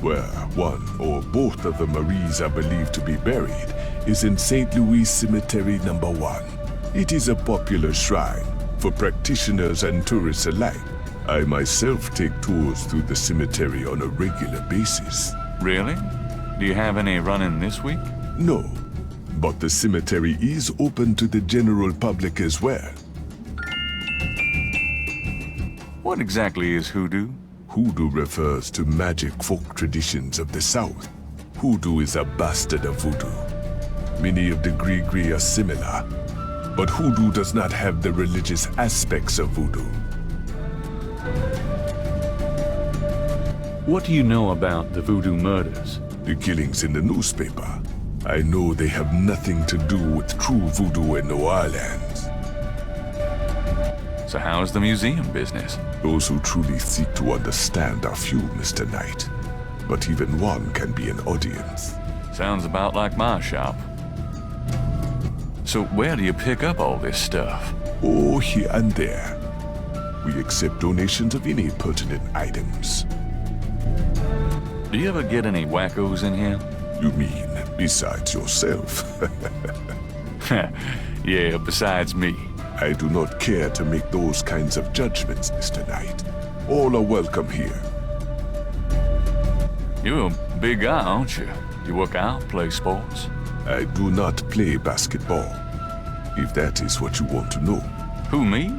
where one or both of the Maries are believed to be buried, is in St. Louis Cemetery No. 1. It is a popular shrine for practitioners and tourists alike. I myself take tours through the cemetery on a regular basis. Really? Do you have any running this week? No, but the cemetery is open to the general public as well. What exactly is hoodoo? Hoodoo refers to magic folk traditions of the South. Hoodoo is a bastard of voodoo. Many of the Gris-Gris are similar, but hoodoo does not have the religious aspects of voodoo. What do you know about the voodoo murders? The killings in the newspaper. I know they have nothing to do with true voodoo in New Orleans. So how's the museum business? Those who truly seek to understand are few, Mr. Knight. But even one can be an audience. Sounds about like my shop. So where do you pick up all this stuff? Oh, here and there. We accept donations of any pertinent items. Do you ever get any wackos in here? You mean besides yourself? Yeah, besides me. I do not care to make those kinds of judgments, Mr. Knight. All are welcome here. You're a big guy, aren't you? You work out, play sports? I do not play basketball, if that is what you want to know. Who, me?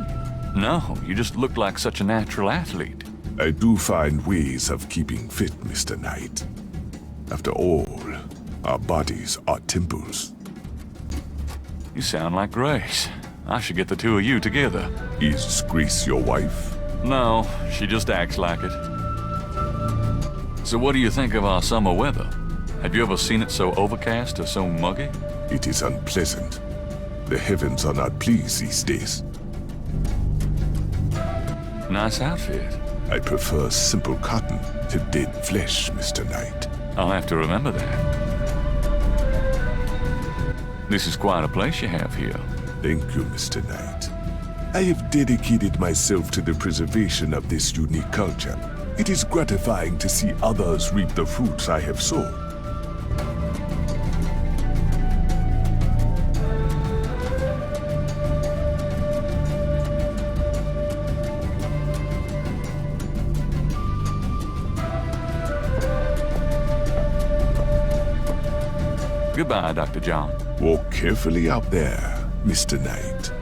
No, you just look like such a natural athlete. I do find ways of keeping fit, Mr. Knight. After all, our bodies are temples. You sound like Grace. I should get the two of you together. Is Grace your wife? No, she just acts like it. So what do you think of our summer weather? Have you ever seen it so overcast or so muggy? It is unpleasant. The heavens are not pleased these days. Nice outfit. I prefer simple cotton to dead flesh, Mr. Knight. I'll have to remember that. This is quite a place you have here. Thank you, Mr. Knight. I have dedicated myself to the preservation of this unique culture. It is gratifying to see others reap the fruits I have sown. Goodbye, Dr. John. Walk carefully out there, Mr. Knight.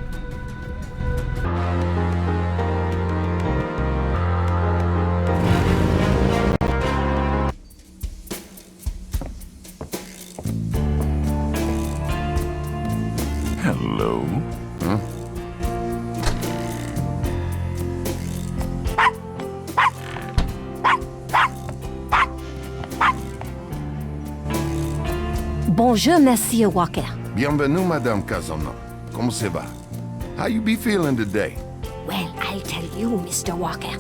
Hello. Huh? Bonjour, Monsieur Walker. Bienvenue, Madame Casano. Comment ça va? How you be feeling today? Well, I'll tell you, Mr. Walker.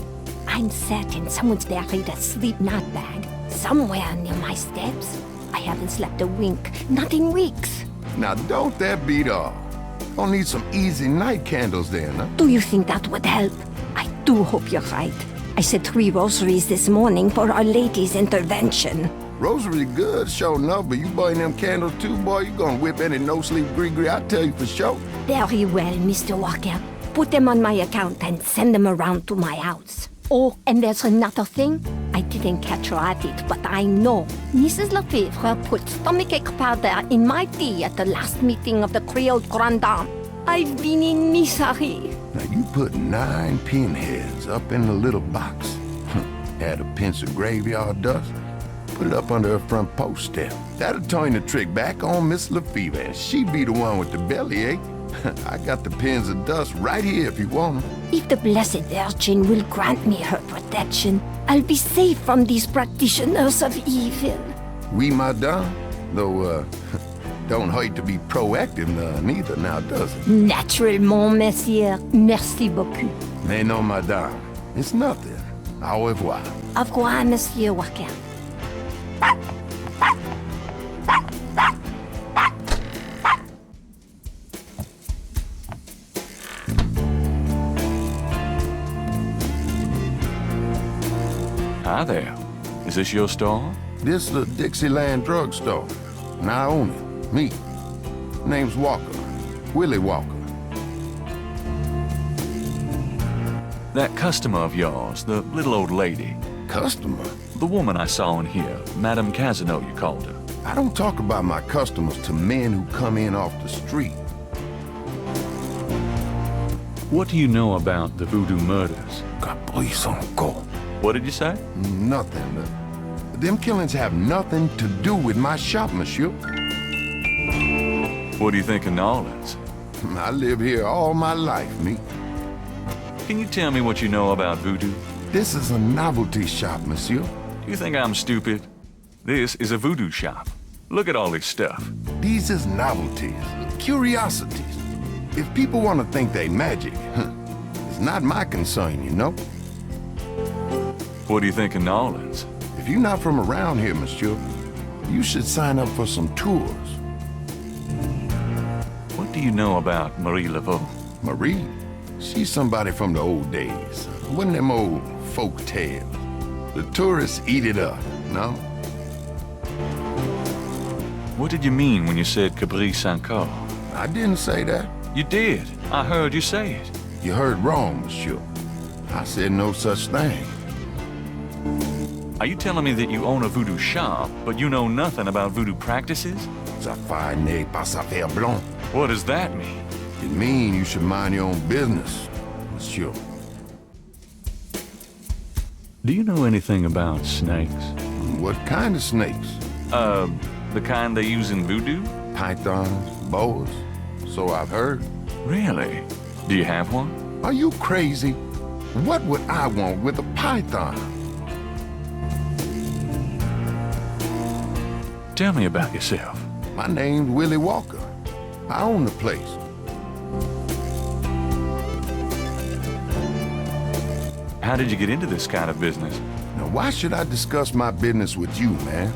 I'm certain someone's buried a sleep knot bag somewhere near my steps. I haven't slept a wink, not in weeks. Now, don't that beat all? I'll need some easy night candles then, huh? Do you think that would help? I do hope you're right. I said 3 rosaries this morning for Our Lady's intervention. Rosary good, sure enough, but you burn them candles too, boy, you gonna whip any no-sleep gree-gree, I tell you for sure. Very well, Mr. Walker. Put them on my account and send them around to my house. Oh, and there's another thing. I didn't catch her at it, but I know. Mrs. Lefebvre put stomachache powder in my tea at the last meeting of the Creole Grand Dame. I've been in misery. Now, you put 9 pinheads up in the little box. Add a pinch of graveyard dust. Put it up under her front post step. That'll turn the trick back on Miss Lefebvre, and she be the one with the bellyache. I got the pins of dust right here if you want them. If the Blessed Virgin will grant me her protection, I'll be safe from these practitioners of evil. Oui, madame. Though, don't hurt to be proactive neither now, does it? Naturellement, monsieur. Merci beaucoup. Mais non, madame. It's nothing. Au revoir. Au revoir, Monsieur Walker. Hi there. Is this your store? This the Dixieland drugstore. And I own it. Me. Name's Walker. Willie Walker. That customer of yours, the little old lady. Customer? The woman I saw in here, Madame Casino, you called her. I don't talk about my customers to men who come in off the street. What do you know about the voodoo murders? What did you say? Nothing. Them killings have nothing to do with my shop, monsieur. What do you think of Nolans? I live here all my life, me. Can you tell me what you know about voodoo? This is a novelty shop, monsieur. Do you think I'm stupid? This is a voodoo shop. Look at all this stuff. These is novelties, curiosities. If people want to think they magic, it's not my concern, you know? What do you think of Nolans? If you're not from around here, monsieur, you should sign up for some tours. What do you know about Marie Laveau? Marie? She's somebody from the old days. One of them old folk tales. The tourists eat it up, no? What did you mean when you said Caprice encore? I didn't say that. You did. I heard you say it. You heard wrong, monsieur. I said no such thing. Are you telling me that you own a voodoo shop, but you know nothing about voodoo practices? Ça n'est pas affaire blanc. What does that mean? It means you should mind your own business, monsieur. Do you know anything about snakes? What kind of snakes? The kind they use in voodoo? Pythons, boas, so I've heard. Really? Do you have one? Are you crazy? What would I want with a python? Tell me about yourself. My name's Willie Walker. I own the place. How did you get into this kind of business? Now, why should I discuss my business with you, man?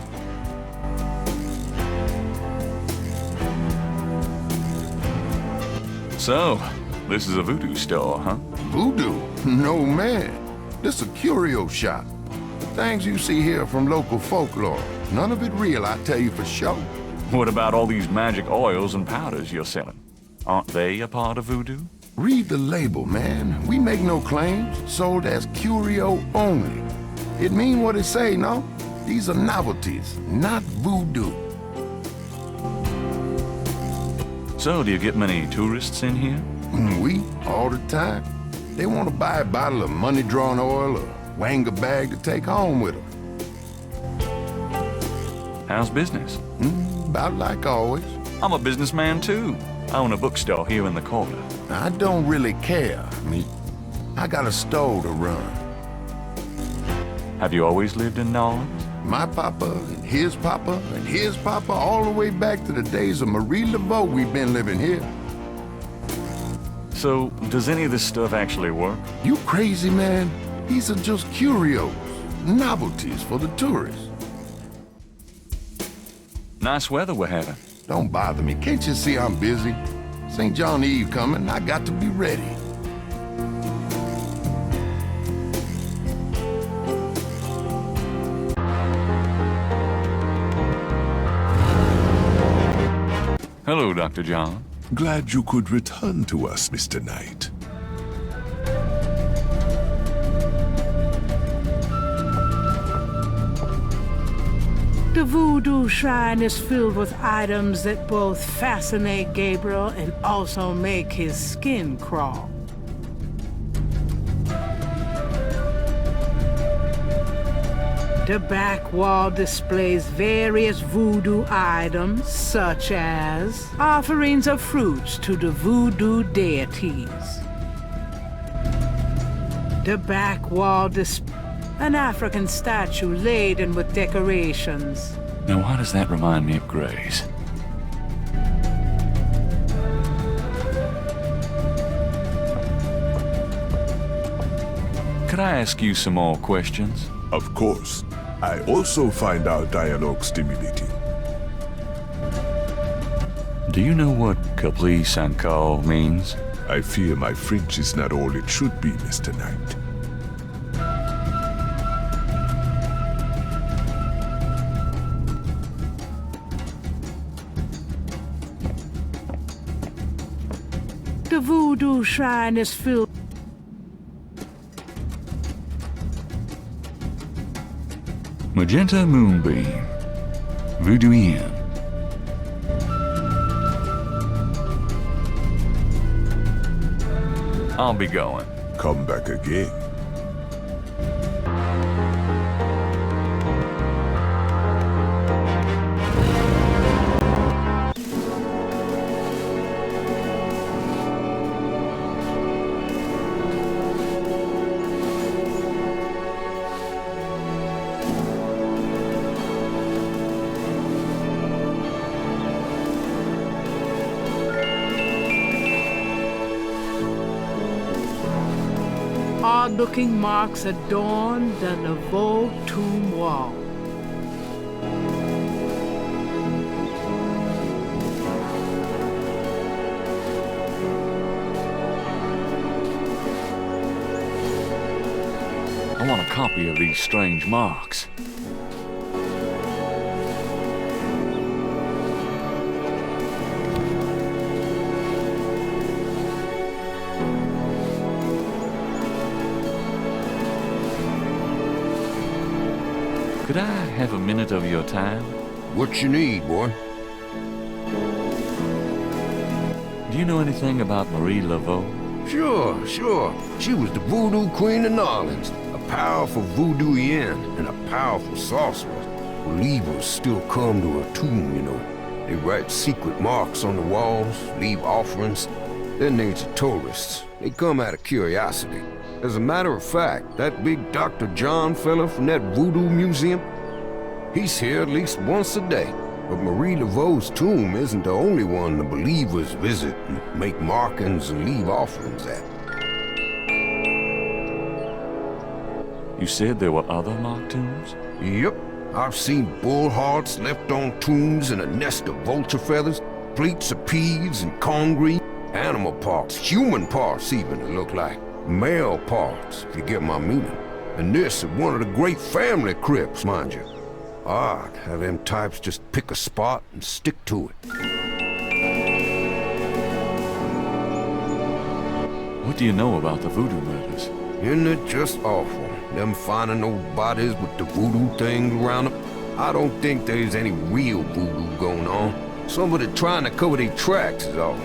So, this is a voodoo store, huh? Voodoo? No, man. This is a curio shop. The things you see here from local folklore. None of it real, I tell you for sure. What about all these magic oils and powders you're selling? Aren't they a part of voodoo? Read the label, man. We make no claims. Sold as curio only. It mean what it say, no? These are novelties, not voodoo. So, do you get many tourists in here? We, all the time. They want to buy a bottle of money-drawn oil or wang a bag to take home with them. How's business? About like always. I'm a businessman, too. I own a bookstore here in the corner. I don't really care, I got a store to run. Have you always lived in Nolans? My papa, and his papa, and his papa, all the way back to the days of Marie Laveau we've been living here. So, does any of this stuff actually work? You crazy, man? These are just curios, novelties for the tourists. Nice weather we're having. Don't bother me. Can't you see I'm busy? St. John Eve coming. I got to be ready. Hello, Dr. John. Glad you could return to us, Mr. Knight. The voodoo shrine is filled with items that both fascinate Gabriel and also make his skin crawl. The back wall displays various voodoo items, such as offerings of fruits to the voodoo deities. The back wall displays an African statue laden with decorations. Now, why does that remind me of Grace? Could I ask you some more questions? Of course. I also find our dialogue stimulating. Do you know what caprice encore means? I fear my French is not all it should be, Mr. Knight. The voodoo shrine is filled. Magenta Moonbeam. Voodoo Inn. I'll be going. Come back again. Odd-looking marks adorn the Laveau tomb wall. I want a copy of these strange marks. Could I have a minute of your time? What you need, boy? Do you know anything about Marie Laveau? Sure. She was the voodoo queen of New Orleans, a powerful voodooian and a powerful sorceress. Believers still come to her tomb, you know. They write secret marks on the walls, leave offerings. Then there's the tourists. They come out of curiosity. As a matter of fact, that big Dr. John fella from that voodoo museum, he's here at least once a day. But Marie Laveau's tomb isn't the only one the believers visit and make markings and leave offerings at. You said there were other mock tombs? Yep. I've seen bull hearts left on tombs and a nest of vulture feathers, plates of peas and corn green, animal parts, human parts even, it look like. Male parts, if you get my meaning. And this is one of the great family crypts, mind you. Odd how them types just pick a spot and stick to it. What do you know about the voodoo murders? Isn't it just awful, them finding those bodies with the voodoo things around them? I don't think there's any real voodoo going on. Somebody trying to cover their tracks is all.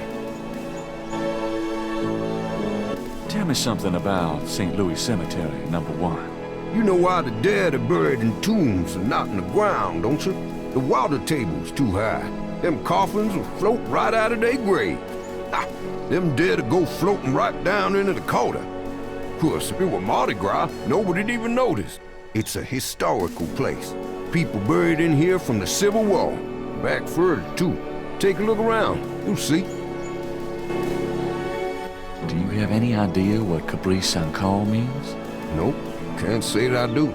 Tell me something about St. Louis Cemetery, number 1. You know why the dead are buried in tombs and not in the ground, don't you? The water table's too high. Them coffins will float right out of their grave. Ha! Them dead will go floating right down into the Calder. Of course, if it were Mardi Gras, nobody'd even notice. It's a historical place. people buried in here from the Civil War. Back further, too. Take a look around. You'll see. Do you have any idea what Capri Saint-Call means? Nope. Can't say that I do.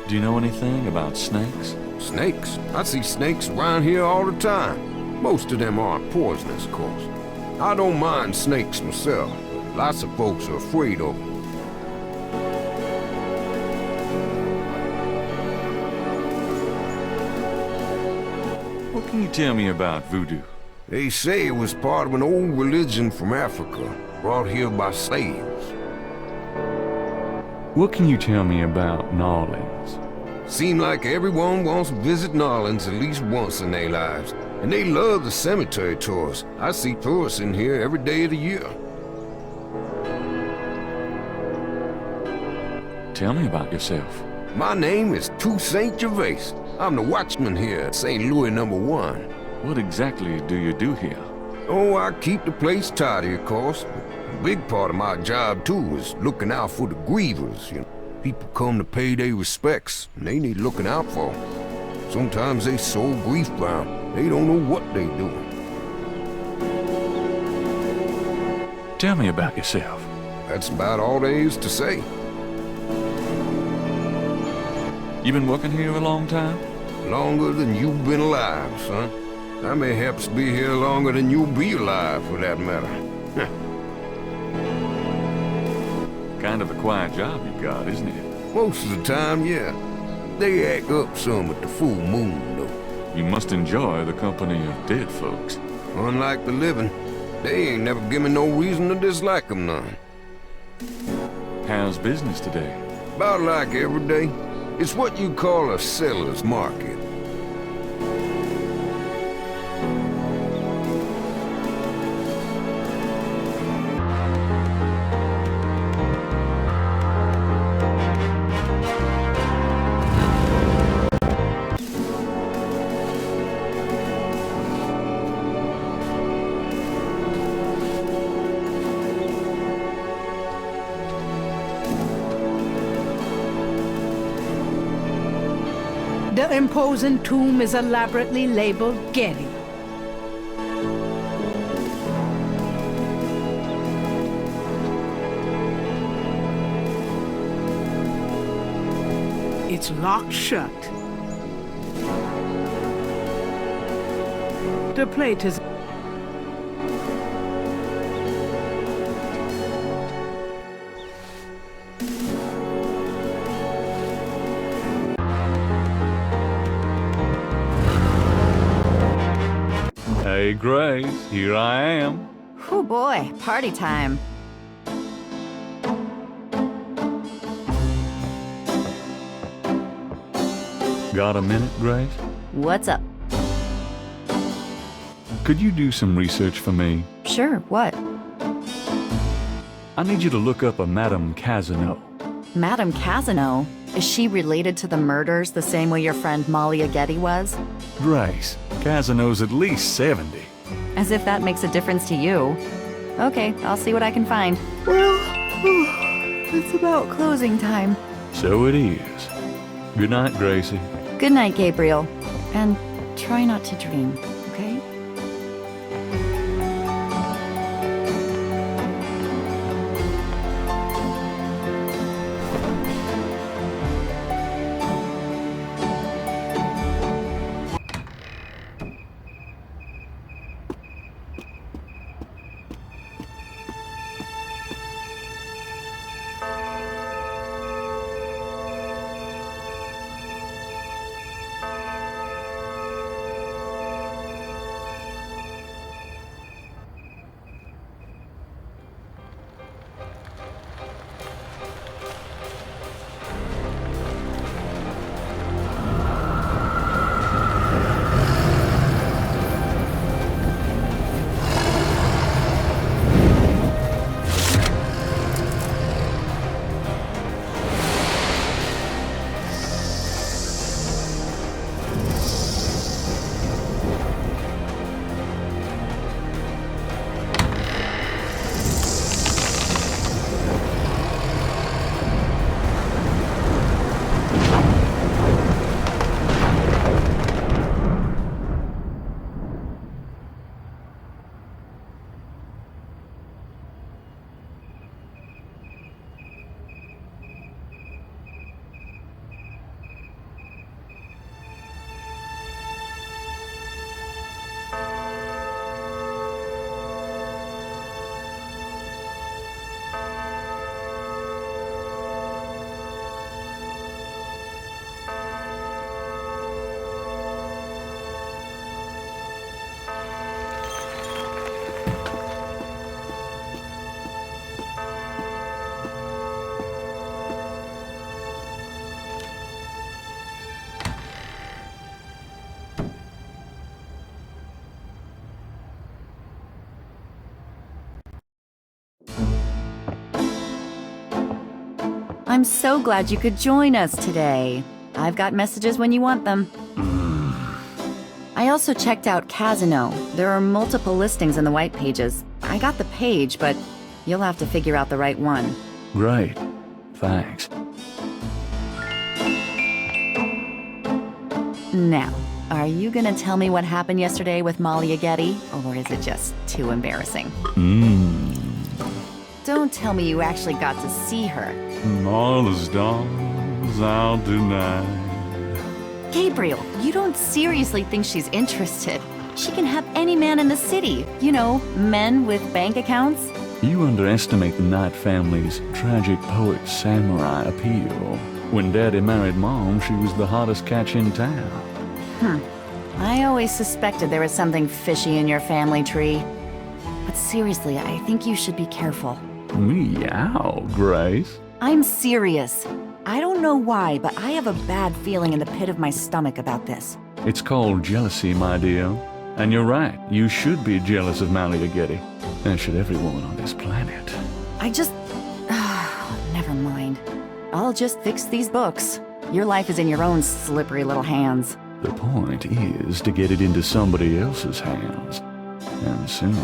Do you know anything about snakes? Snakes? I see snakes around here all the time. Most of them aren't poisonous, of course. I don't mind snakes myself. Lots of folks are afraid of them. What can you tell me about voodoo? They say it was part of an old religion from Africa, brought here by slaves. What can you tell me about New Orleans? Seem like everyone wants to visit New Orleans at least once in their lives. And they love the cemetery tours. I see tourists in here every day of the year. Tell me about yourself. My name is Toussaint Gervais. I'm the watchman here at St. Louis No. 1. What exactly do you do here? Oh, I keep the place tidy, of course. A big part of my job, too, is looking out for the grievers, you know. People come to pay their respects, and they need looking out for. Sometimes they so grief-bound, they don't know what they doing. Tell me about yourself. That's about all there is to say. You been working here a long time? Longer than you've been alive, son. I may perhaps be here longer than you'll be alive, for that matter. Kind of a quiet job you've got, isn't it? Most of the time, yeah. They act up some at the full moon, though. You must enjoy the company of dead folks. Unlike the living, they ain't never given no reason to dislike them none. How's business today? About like every day. It's what you call a seller's market. The imposing tomb is elaborately labeled Getty. It's locked shut. The plate is... Hey, Grace, here I am. Oh boy, party time. Got a minute, Grace? What's up? Could you do some research for me? Sure, what? I need you to look up a Madame Casino. Madame Casino? Is she related to the murders the same way your friend Malia Getty was? Grace, Casino's at least 70. As if that makes a difference to you. Okay, I'll see what I can find. Well, it's about closing time. So it is. Good night, Gracie. Good night, Gabriel. And try not to dream, okay? I'm so glad you could join us today. I've got messages when you want them. I also checked out Casino. There are multiple listings in the white pages. I got the page, but you'll have to figure out the right one. Great. Thanks. Now, are you gonna tell me what happened yesterday with Malia Getty, or is it just too embarrassing? Don't tell me you actually got to see her. All the stars out tonight. Gabriel, you don't seriously think she's interested. She can have any man in the city. You know, men with bank accounts. You underestimate the Knight family's tragic poet samurai appeal. When Daddy married Mom, she was the hottest catch in town. I always suspected there was something fishy in your family tree. But seriously, I think you should be careful. Meow, Grace. I'm serious. I don't know why, but I have a bad feeling in the pit of my stomach about this. It's called jealousy, my dear. And you're right, you should be jealous of Malia Getty. As should every woman on this planet. I just... never mind. I'll just fix these books. Your life is in your own slippery little hands. The point is to get it into somebody else's hands. And soon.